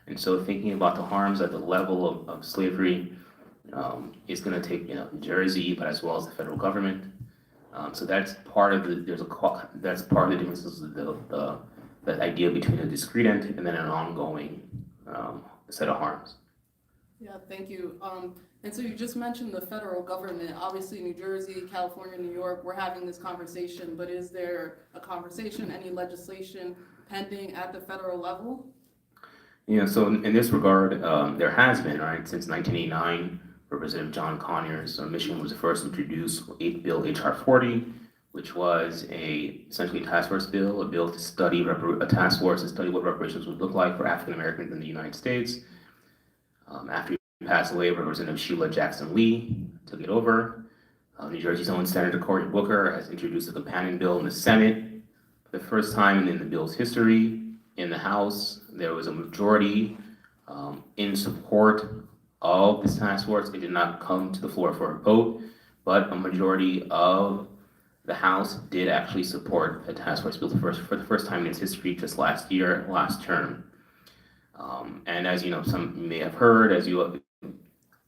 And so thinking about the harms at the level of slavery is going to take, Jersey, but as well as the federal government. So that's part of that's part of the differences of the idea between a discrete entity and then an ongoing set of harms. Yeah, thank you. And so you just mentioned the federal government. Obviously, New Jersey, California, New York, we're having this conversation, but is there a conversation, any legislation pending at the federal level? So in this regard, there has been, right, since 1989, Representative John Conyers' mission was first introduced Bill H.R. 40, which was essentially a task force bill, a bill to study, a task force to study what reparations would look like for African Americans in the United States. After he passed away, Representative Sheila Jackson Lee took it over. New Jersey's own Senator Cory Booker has introduced a companion bill in the Senate. For the first time in the bill's history, in the House, there was a majority in support of this task force. It did not come to the floor for a vote, but a majority of the House did actually support the task force bill for the first time in its history just last year, last term. And as you know, some may have heard,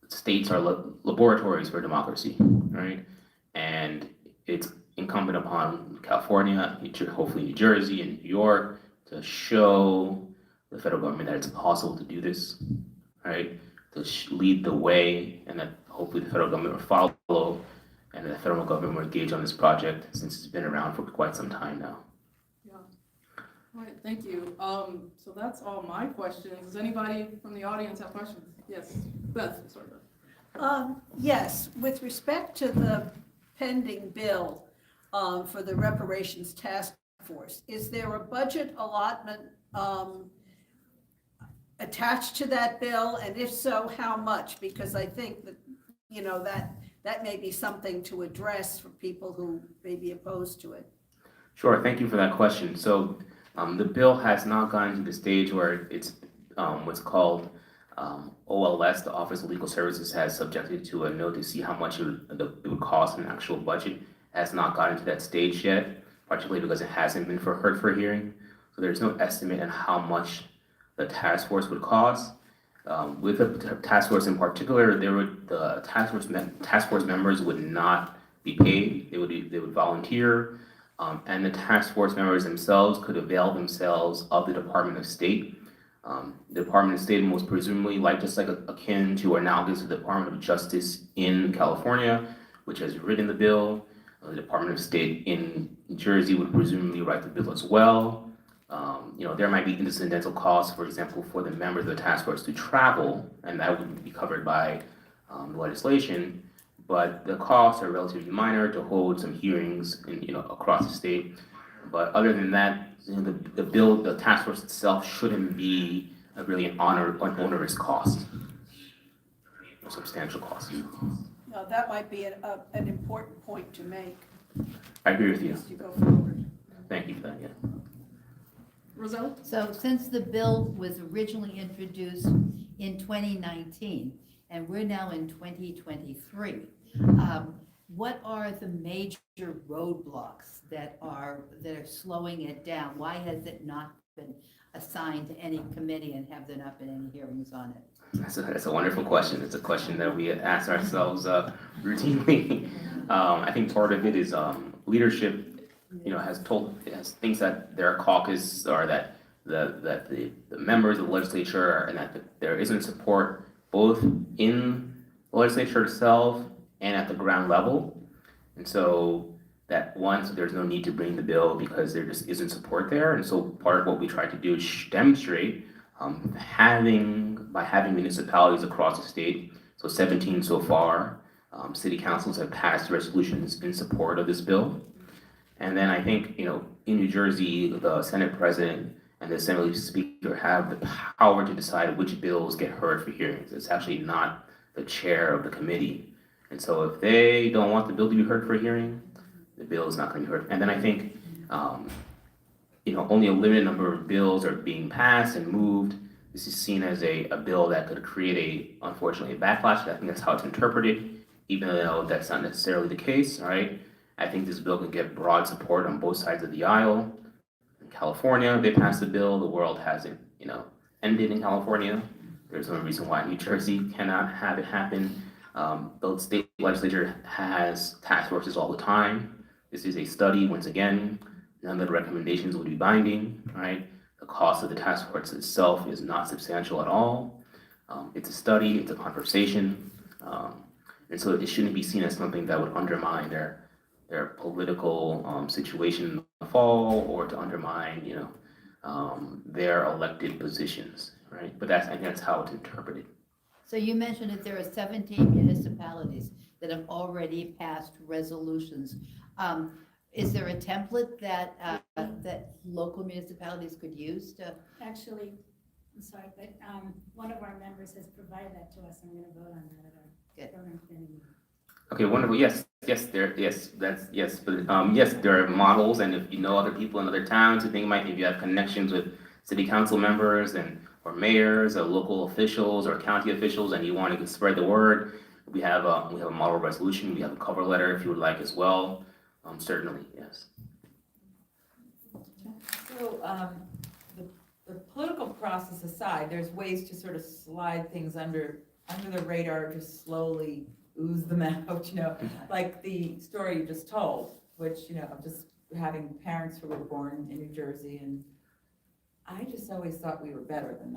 states are laboratories for democracy, right? And it's incumbent upon California, hopefully New Jersey and New York to show the federal government that it's possible to do this, right? To lead the way, and that hopefully the federal government will follow, and the federal government will engage on this project since it's been around for quite some time now. Yeah. All right, thank you. So that's all my questions. Does anybody from the audience have questions? Yes, Beth, sorry, Beth. Yes, with respect to the pending bill for the Reparations Task Force, is there a budget allotment attached to that bill? And if so, how much? Because I think that, you know, that may be something to address for people who may be opposed to it. Sure, thank you for that question. So the bill has not gotten to the stage where it's what's called OLS, the Office of Legal Services, has subjected to a note to see how much it would cost in actual budget. It has not gotten to that stage yet, particularly because it hasn't been heard for hearing. So there's no estimate on how much the task force would cost. With the task force in particular, the task force members would not be paid. They would volunteer, and the task force members themselves could avail themselves of the Department of State. The Department of State was presumably akin to or analogous to the Department of Justice in California, which has written the bill. The Department of State in New Jersey would presumably write the bill as well. There might be incidental costs, for example, for the members of the task force to travel, and that would be covered by the legislation. But the costs are relatively minor to hold some hearings across the state. But other than that, the task force itself shouldn't be really an onerous cost, a substantial cost. Now, that might be an important point to make I agree with you. as you go forward. Thank you for that. Yeah. Roselle? So since the bill was originally introduced in 2019, and we're now in 2023, what are the major roadblocks that are slowing it down? Why has it not been assigned to any committee and have there not been any hearings on it? That's a wonderful question. It's a question that we ask ourselves routinely. I think part of it is leadership. Thinks that their caucus or that the members of the legislature and that there isn't support both in the legislature itself and at the ground level, and so there's no need to bring the bill because there just isn't support there. And so part of what we try to do is demonstrate by having municipalities across the state, so 17 so far, city councils have passed resolutions in support of this bill. And then I think, in New Jersey, the Senate President and the Assembly Speaker have the power to decide which bills get heard for hearings. It's actually not the chair of the committee. And so if they don't want the bill to be heard for a hearing, the bill is not going to be heard. And then I think, only a limited number of bills are being passed and moved. This is seen as a bill that could create unfortunately, a backlash. I think that's how it's interpreted, even though that's not necessarily the case, right? I think this bill can get broad support on both sides of the aisle. In California, they passed the bill. The world hasn't, ended in California. There's no reason why New Jersey cannot have it happen. The state legislature has task forces all the time. This is a study, once again. None of the recommendations would be binding, right? The cost of the task force itself is not substantial at all. It's a study, it's a conversation. And so it shouldn't be seen as something that would undermine their political situation in the fall or to undermine, their elected positions, right? But I think that's how it's interpreted. So you mentioned that there are 17 municipalities that have already passed resolutions. Is there a template that, that local municipalities could use to? Actually, I'm sorry, but one of our members has provided that to us. I'm going to vote on that at our Good. program committee meeting. Okay, wonderful. Yes, yes, but yes, there are models, and if you know other people in other towns, if you have connections with city council members or mayors or local officials or county officials, and you want to spread the word, we have a model resolution, we have a cover letter if you would like as well. Certainly, yes. So, the political process aside, there's ways to sort of slide things under the radar, just slowly ooze them out, like the story you just told, which, just having parents who were born in New Jersey, and I just always thought we were better than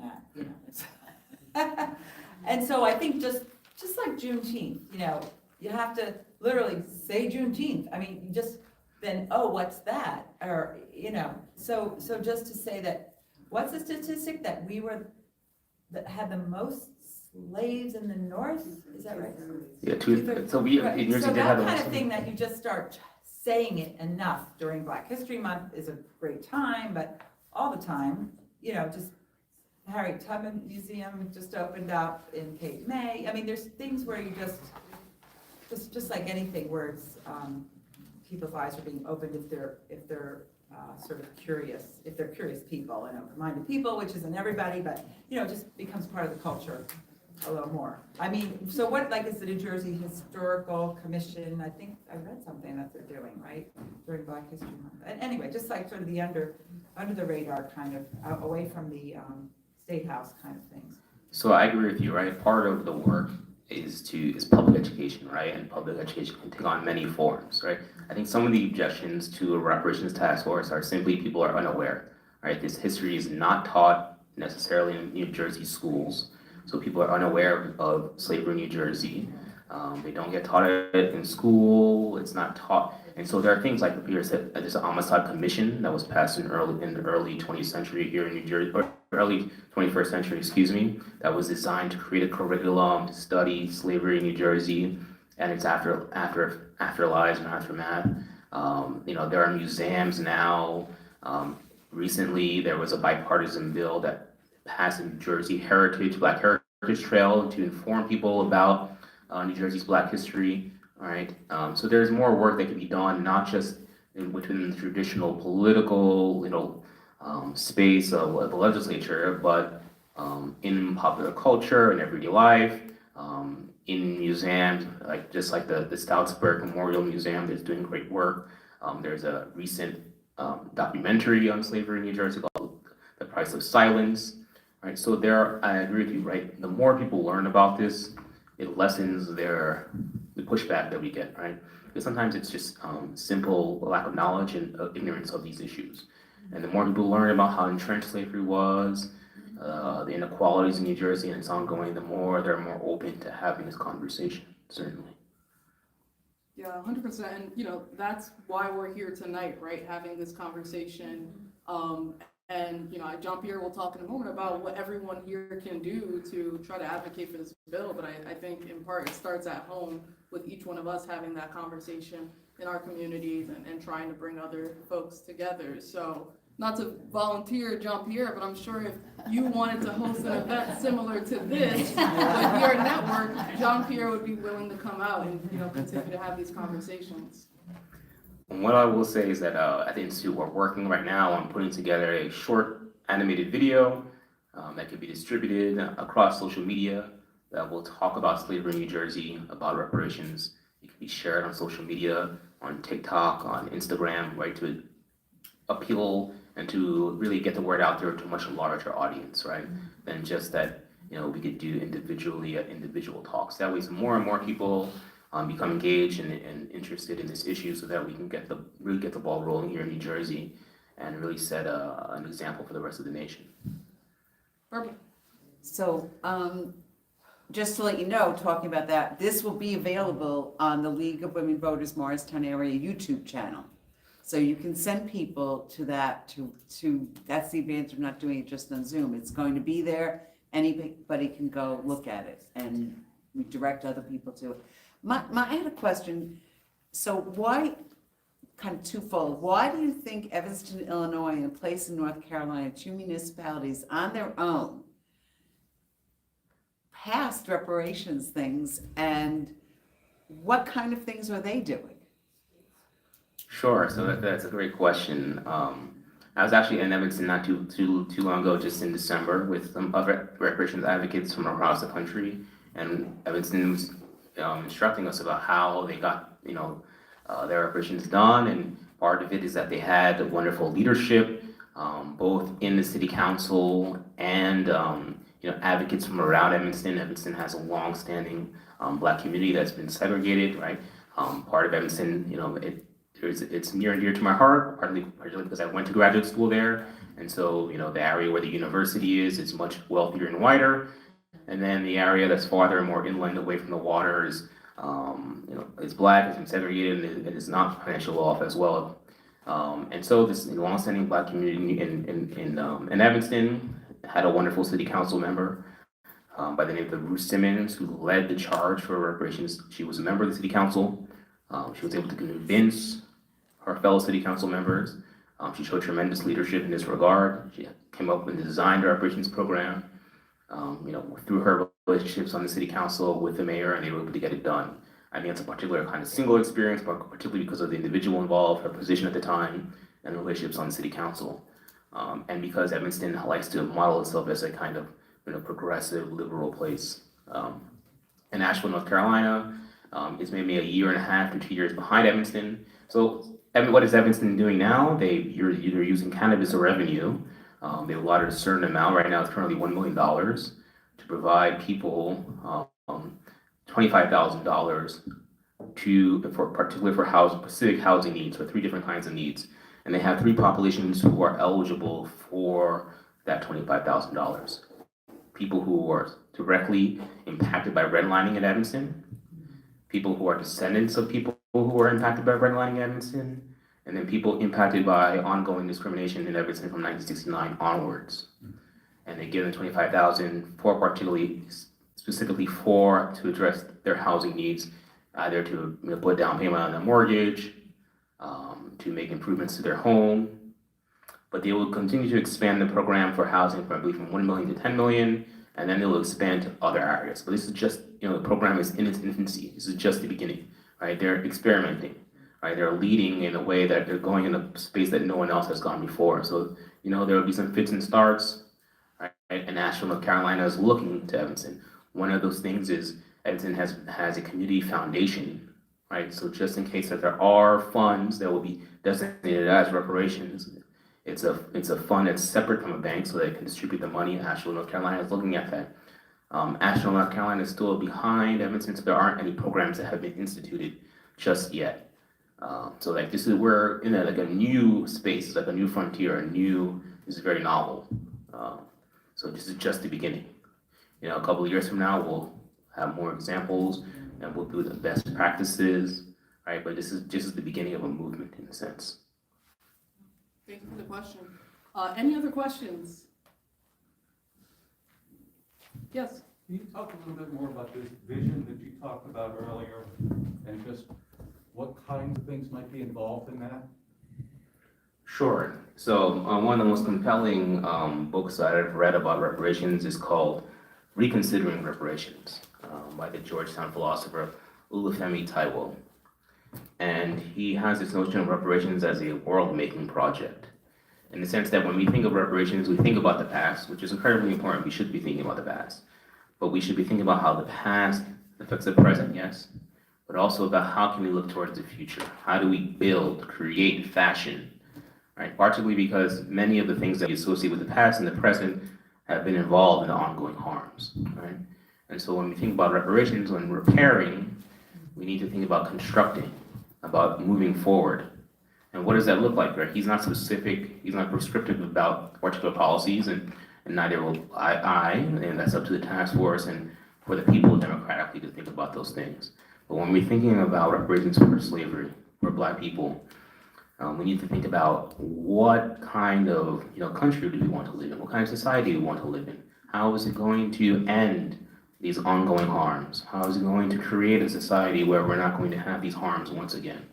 that, And so I think just like Juneteenth, you have to literally say Juneteenth. I mean, you just, then, oh, what's that? Or, so just to say that, what's the statistic that that had the most slaves in the North? Is that right? Yeah, so we, Right. in New Jersey So did that have the kind most. of thing that you just start saying it enough during Black History Month is a great time, but all the time, just Harriet Tubman Museum just opened up in Cape May. I mean, there's things where you just like anything where it's, people's eyes are being opened if they're sort of curious, if they're curious people and open-minded people, which isn't everybody, but, it just becomes part of the culture a little more. I mean, so what, like, is the New Jersey Historical Commission, I think I read something that they're doing, right, during Black History Month. And anyway, just like sort of the under the radar kind of, away from the State House kind of things. So I agree with you, right? Part of the work is public education, right? And public education can take on many forms, right? I think some of the objections to a reparations task force are simply people are unaware, right? This history is not taught necessarily in New Jersey schools, so people are unaware of slavery in New Jersey. They don't get taught it in school. It's not taught, and so there are things like Peter said. There's an homicide commission that was passed in the early 20th century here in New Jersey, or early 21st century, excuse me, that was designed to create a curriculum to study slavery in New Jersey and its afterlives and aftermath. There are museums now. Recently, there was a bipartisan bill that passed in New Jersey Black Heritage Trail to inform people about New Jersey's Black history. All right, so there's more work that can be done, not just within the traditional political, space of the legislature, but in popular culture and everyday life, in museums, just like the Stoutsburg Memorial Museum is doing great work. There's a recent documentary on slavery in New Jersey called The Price of Silence. Right, so I agree with you, right? The more people learn about this, it lessens the pushback that we get, right? Because sometimes it's just simple lack of knowledge and ignorance of these issues. And the more people learn about how entrenched slavery was, the inequalities in New Jersey and it's ongoing, the more they're more open to having this conversation, certainly. Yeah, 100%. And, that's why we're here tonight, right? Having this conversation. And, Jean-Pierre will talk in a moment about what everyone here can do to try to advocate for this bill. But I think in part it starts at home with each one of us having that conversation in our communities and trying to bring other folks together. So not to volunteer Jean-Pierre, but I'm sure if you wanted to host an event similar to this with your network, Jean-Pierre would be willing to come out and, continue to have these conversations. And what I will say is that at the Institute, we're working right now on putting together a short animated video that could be distributed across social media that will talk about slavery in New Jersey, about reparations. It can be shared on social media, on TikTok, on Instagram, right, to appeal and to really get the word out there to a much larger audience, right, than just that, we could do individual talks. That way, more and more people become engaged and interested in this issue so that we can really get the ball rolling here in New Jersey and really set an example for the rest of the nation. Perfect. So, just to let you know, talking about that, this will be available on the League of Women Voters Morristown Area YouTube channel. So you can send people to that, that's the advantage of not doing it just on Zoom. It's going to be there, anybody can go look at it, and we direct other people to it. I had a question, so why, kind of twofold. Why do you think Evanston, Illinois, and a place in North Carolina, two municipalities on their own, passed reparations things, and what kind of things are they doing? Sure, so that's a great question. I was actually in Evanston not too long ago, just in December, with some other reparations advocates from across the country, and Evanston was instructing us about how they got their reparations done, and part of it is that they had wonderful leadership, both in the city council and advocates from around Evanston. Evanston has a long-standing Black community that's been segregated, right? Part of Evanston, it's near and dear to my heart, partly because I went to graduate school there, and so the area where the university is much wealthier and wider, and then the area that's farther and more inland away from the water is it's Black, it's been segregated, and it is not financially well off as well. And so this long-standing Black community in Evanston had a wonderful city council member by the name of Ruth Simmons, who led the charge for reparations. She was a member of the city council. She was able to convince her fellow city council members. She showed tremendous leadership in this regard. She came up and designed the reparations program, through her relationships on the city council with the mayor, and they were able to get it done. I think it's a particular kind of single experience, but particularly because of the individual involved, her position at the time, and relationships on the city council. And because Evanston likes to model itself as a kind of progressive, liberal place. In Asheville, North Carolina, it's maybe a year and a half to 2 years behind Evanston. So what is Evanston doing now? They're either using cannabis or revenue. They've allotted a certain amount, right now it's currently $1 million, to provide people $25,000 particularly for specific housing needs, for 3 different kinds of needs. And they have 3 populations who are eligible for that $25,000. People who are directly impacted by redlining in Evanston, people who are descendants of people who were impacted by redlining in Evanston, and then people impacted by ongoing discrimination in Evanston from 1969 onwards. And they give them $25,000 for specifically to address their housing needs, either to put down payment on their mortgage, to make improvements to their home. But they will continue to expand the program for housing from, I believe, from 1 million to 10 million, and then they will expand to other areas. But this is just, the program is in its infancy. This is just the beginning, right? They're experimenting, right? They're leading in a way that they're going in a space that no one else has gone before. So, there will be some fits and starts, right? And Asheville, North Carolina is looking to Evanston. One of those things is Evanston has a community foundation, right? So just in case that there are funds that will be designated as reparations, it's a fund that's separate from a bank so they can distribute the money. Asheville, North Carolina is looking at that. Asheville, North Carolina is still behind Evanston, so there aren't any programs that have been instituted just yet. So we're in a new space, like a new frontier, this is very novel. So this is just the beginning. A couple of years from now, we'll have more examples and we'll do the best practices, right? But this is just the beginning of a movement in a sense. Thank you for the question. Any other questions? Yes. Can you talk a little bit more about this vision that you talked about earlier and just what kinds of things might be involved in that? Sure. So one of the most compelling books that I've read about reparations is called Reconsidering Reparations by the Georgetown philosopher Olufemi Taiwo. And he has this notion of reparations as a world-making project, in the sense that when we think of reparations, we think about the past, which is incredibly important. We should be thinking about the past, but we should be thinking about how the past affects the present, yes, but also about how can we look towards the future? How do we build, create, fashion, right? Particularly because many of the things that we associate with the past and the present have been involved in the ongoing harms, right? And so when we think about reparations, when repairing, we need to think about constructing, about moving forward. And what does that look like, right? He's not specific, he's not prescriptive about particular policies, and neither will I, and that's up to the task force and for the people democratically to think about those things. But when we're thinking about reparations for slavery, for Black people, we need to think about what kind of country do we want to live in? What kind of society do we want to live in? How is it going to end these ongoing harms? How is it going to create a society where we're not going to have these harms once again?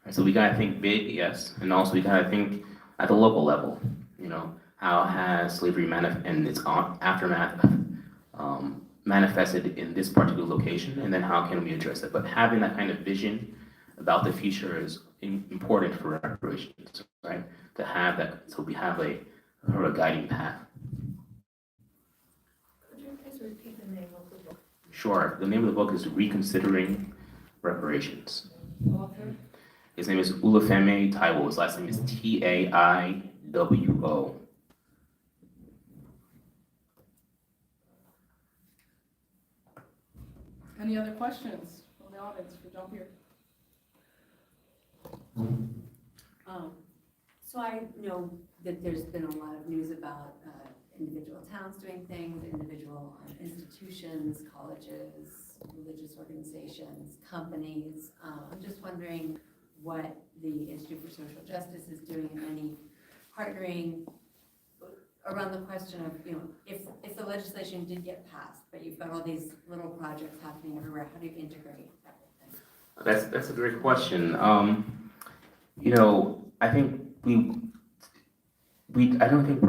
Right, so we gotta think big, yes, and also we gotta think at the local level, you know, how has slavery and its aftermath manifested in this particular location, and then how can we address it? But having that kind of vision about the future is important for reparations, right? To have that, so we have a sort of guiding path. Could you please repeat the name of the book? Sure, the name of the book is Reconsidering Reparations. Author? His name is Olufemi Taiwo. His last name is Taiwo. Any other questions from the audience for Jean-Pierre? So I know that there's been a lot of news about individual towns doing things, individual institutions, colleges, religious organizations, companies. I'm just wondering what the Institute for Social Justice is doing, and any partnering around the question of, you know, if the legislation did get passed, but you've got all these little projects happening everywhere, how do you integrate everything? That's a great question. You know, I think I don't think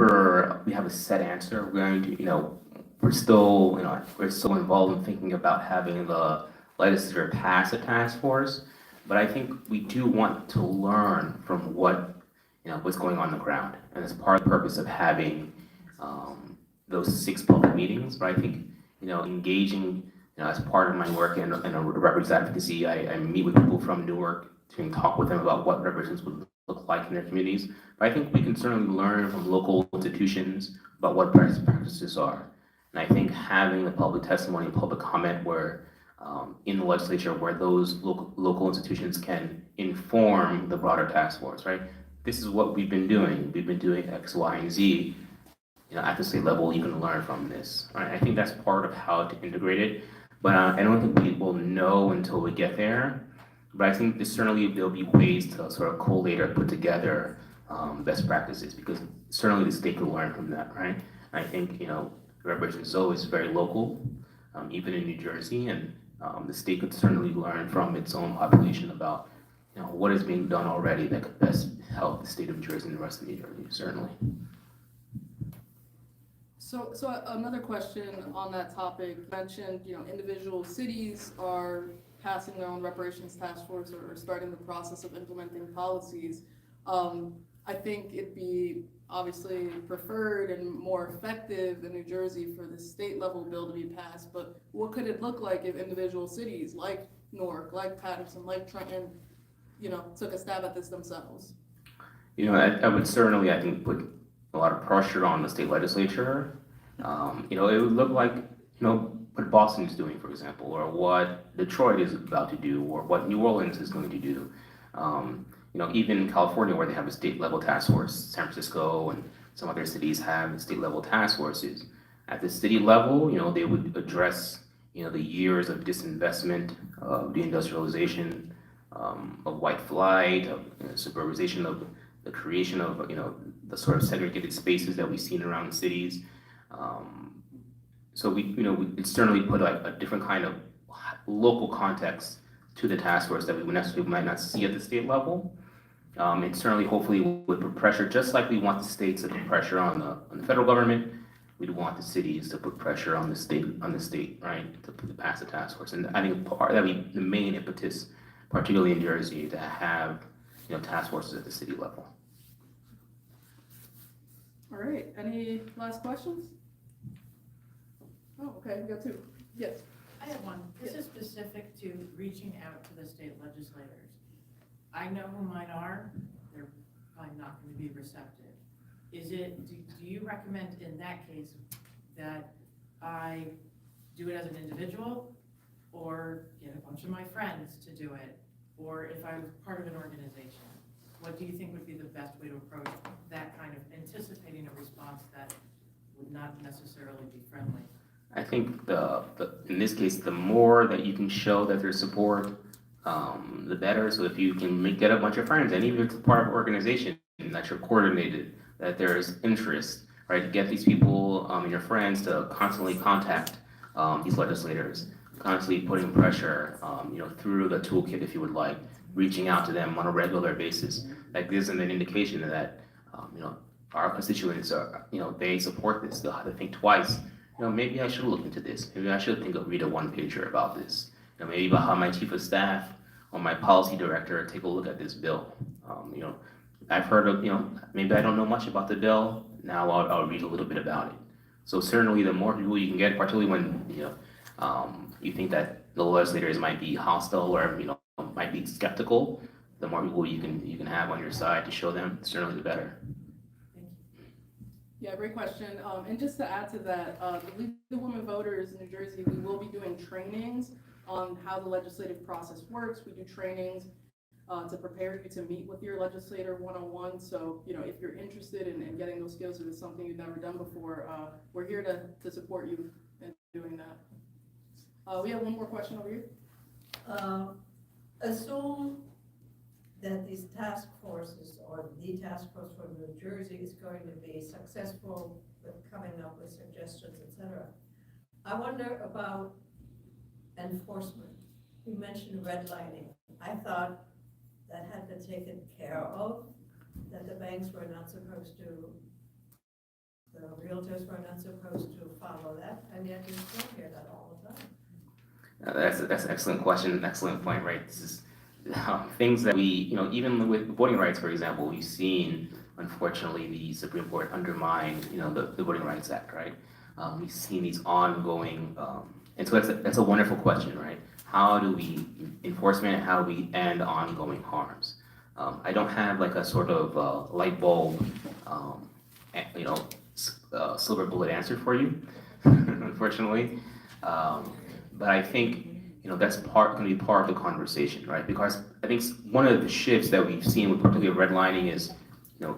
we have a set answer. We're going to, you know, we're still involved in thinking about having the legislature pass a task force, but I think we do want to learn from what's going on the ground, and it's part of the purpose of having those 6 public meetings. But I think, you know, engaging, you know, as part of my work in a reparations advocacy, I meet with people from Newark to talk with them about what reparations would look like in their communities. But I think we can certainly learn from local institutions about what practices are. And I think having the public testimony and public comment where in the legislature where those local institutions can inform the broader task force, right? This is what we've been doing. We've been doing X, Y, and Z. You know, at the state level, you can learn from this, right? I think that's part of how to integrate it. But I don't think we will know until we get there. But I think there'll be ways to sort of collate or put together best practices, because certainly the state could learn from that, right? And I think, you know, reparations is always very local, even in New Jersey, and the state could certainly learn from its own population about, you know, what is being done already that could best help the state of New Jersey and the rest of New Jersey, certainly. So another question on that topic, you mentioned, you know, individual cities are passing their own reparations task force or starting the process of implementing policies. I think it'd be obviously preferred and more effective in New Jersey for the state level bill to be passed, but what could it look like if individual cities like Newark, like Patterson, like Trenton, you know, took a stab at this themselves? You know, I would certainly, I think, put a lot of pressure on the state legislature. You know, it would look like, you know, what Boston is doing, for example, or what Detroit is about to do, or what New Orleans is going to do. You know, even in California, where they have a state level task force, San Francisco and some other cities have state level task forces. At the city level, you know, they would address, you know, the years of disinvestment, of deindustrialization, of white flight, of suburbanization, of the creation of, you know, the sort of segregated spaces that we've seen around the cities. So it certainly put like a different kind of local context to the task force that we might not see at the state level. It certainly, hopefully, would put pressure, just like we want the states to put pressure on the federal government. We'd want the cities to put pressure on the state, right, to pass the task force. And I think that'd be the main impetus, particularly in Jersey, to have, you know, task forces at the city level. All right, any last questions? Oh, okay, we got 2. Yes. I have one. This is specific to reaching out to the state legislators. I know who mine are. They're probably not going to be receptive. Do you recommend in that case that I do it as an individual, or get a bunch of my friends to do it, or if I'm part of an organization? What do you think would be the best way to approach that kind of anticipating a response that would not necessarily be friendly? I think in this case, the more that you can show that there's support, the better. So if you can get a bunch of friends, and even if it's part of an organization that you're coordinated, that there's interest, right? Get these people, your friends, to constantly contact these legislators, constantly putting pressure, you know, through the toolkit, if you would like, reaching out to them on a regular basis. That gives them an indication that, our constituents are, they support this. They'll have to think twice. Maybe I should look into this. Maybe I should read a one-pager about this. Maybe I'll have my chief of staff or my policy director take a look at this bill. I've heard of, maybe I don't know much about the bill. Now I'll read a little bit about it. So certainly the more people you can get, particularly when, you think that the legislators might be hostile or, might be skeptical, the more people you can have on your side to show them, certainly the better. Yeah, great question. And just to add to that, the League of Women Voters in New Jersey, we will be doing trainings on how the legislative process works. We do trainings to prepare you to meet with your legislator one-on-one. So, if you're interested in getting those skills or it's something you've never done before, we're here to support you in doing that. We have one more question over here. Assume that these task forces or the task force from New Jersey is going to be successful with coming up with suggestions, etc. I wonder about enforcement. You mentioned redlining. I thought that had been taken care of, that the banks were not supposed to, the realtors were not supposed to follow that, and yet you still hear that all the time. That's an excellent question, excellent point, right? This is things that we, even with voting rights, for example, we've seen, unfortunately, the Supreme Court undermine, the Voting Rights Act, right? We've seen these ongoing, and so that's a wonderful question, right? How do we enforcement? How do we end ongoing harms? I don't have like a sort of light bulb, silver bullet answer for you, unfortunately. But I think, that's going to be part of the conversation, right? Because I think one of the shifts that we've seen with particularly redlining is,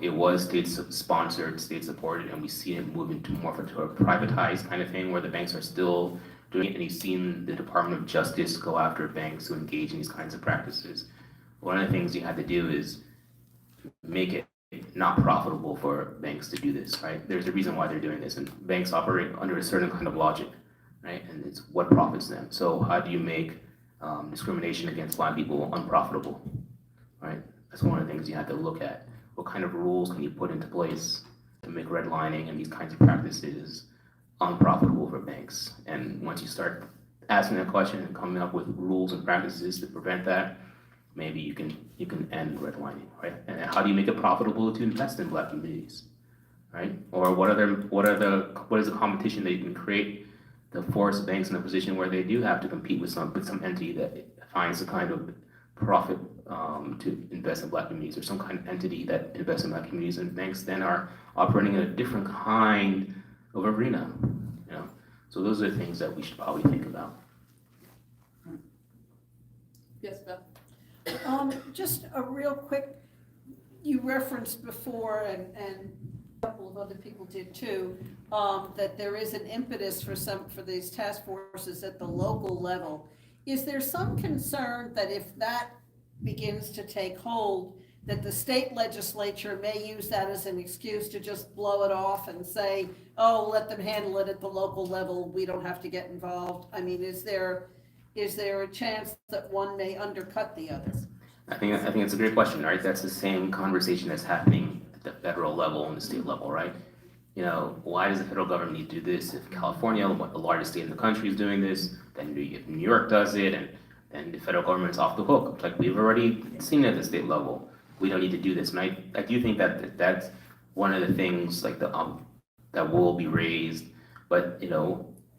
it was state-sponsored, state-supported, and we see it move into more of a privatized kind of thing where the banks are still doing it, and you've seen the Department of Justice go after banks who engage in these kinds of practices. One of the things you have to do is make it not profitable for banks to do this, right? There's a reason why they're doing this, and banks operate under a certain kind of logic, right? And it's what profits them. So how do you make discrimination against Black people unprofitable, right? That's one of the things you have to look at. What kind of rules can you put into place to make redlining and these kinds of practices unprofitable for banks? And once you start asking that question and coming up with rules and practices to prevent that, maybe you can end redlining, right? And how do you make it profitable to invest in Black communities, right? Or what is the competition that you can create to force banks in a position where they do have to compete with some entity that finds a kind of profit to invest in Black communities, or some kind of entity that invests in Black communities, and banks then are operating in a different kind of arena, So those are the things that we should probably think about. Yes, Beth? Just a real quick, you referenced before, and a couple of other people did too, that there is an impetus for these task forces at the local level. Is there some concern that if that begins to take hold, that the state legislature may use that as an excuse to just blow it off and say, oh, let them handle it at the local level, we don't have to get involved? I mean, is there a chance that one may undercut the other? I think it's a great question, right? That's the same conversation that's happening at the federal level and the state level, right? Why does the federal government need to do this? If California, the largest state in the country, is doing this, then if New York does it, and then the federal government's off the hook. Like we've already seen it at the state level. We don't need to do this. And I do think that that's one of the things like that will be raised. But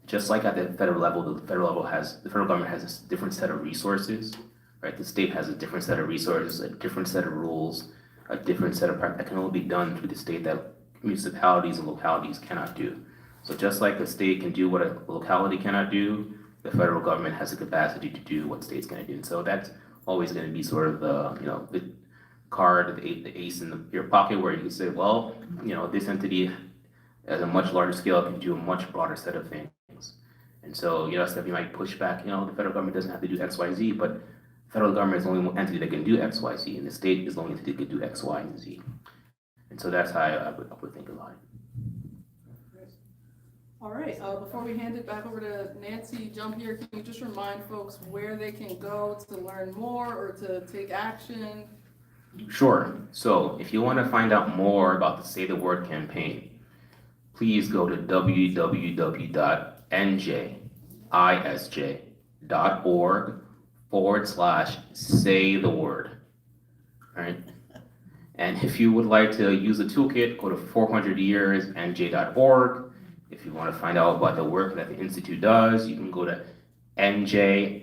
just like at the federal level, the federal government has a different set of resources, right? The state has a different set of resources, a different set of rules, a different set of practice that can only be done through the state that municipalities and localities cannot do. So just like the state can do what a locality cannot do, the federal government has the capacity to do what states can do. And so that's always going to be sort of the card, the ace in your pocket, where you can say, well, this entity at a much larger scale can do a much broader set of things. And so, stuff you might push back, the federal government doesn't have to do X, Y, Z, but the federal government is the only one entity that can do X, Y, Z, and the state is the only entity that can do X, Y, and Z. And so that's how I would think about it. All right, before we hand it back over to Nancy, jump here, can you just remind folks where they can go to learn more or to take action? Sure. So if you want to find out more about the Say the Word campaign, please go to www.njisj.org/say the word. All right. And if you would like to use the toolkit, go to 400yearsnj.org. If you want to find out about the work that the Institute does, you can go to njisj.org.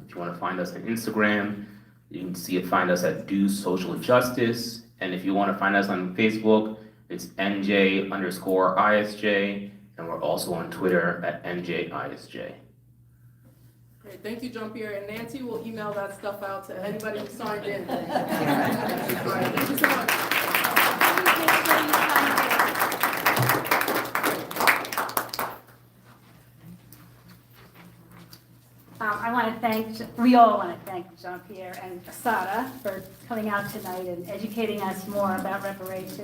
If you want to find us on Instagram, you can find us at Do Social Justice. And if you want to find us on Facebook, it's NJ_ISJ. And we're also on Twitter at NJISJ. Great, thank you, Jean-Pierre, and Nancy will email that stuff out to anybody who signed in. All right, thank you so much. We all want to thank Jean-Pierre and Sada for coming out tonight and educating us more about reparations.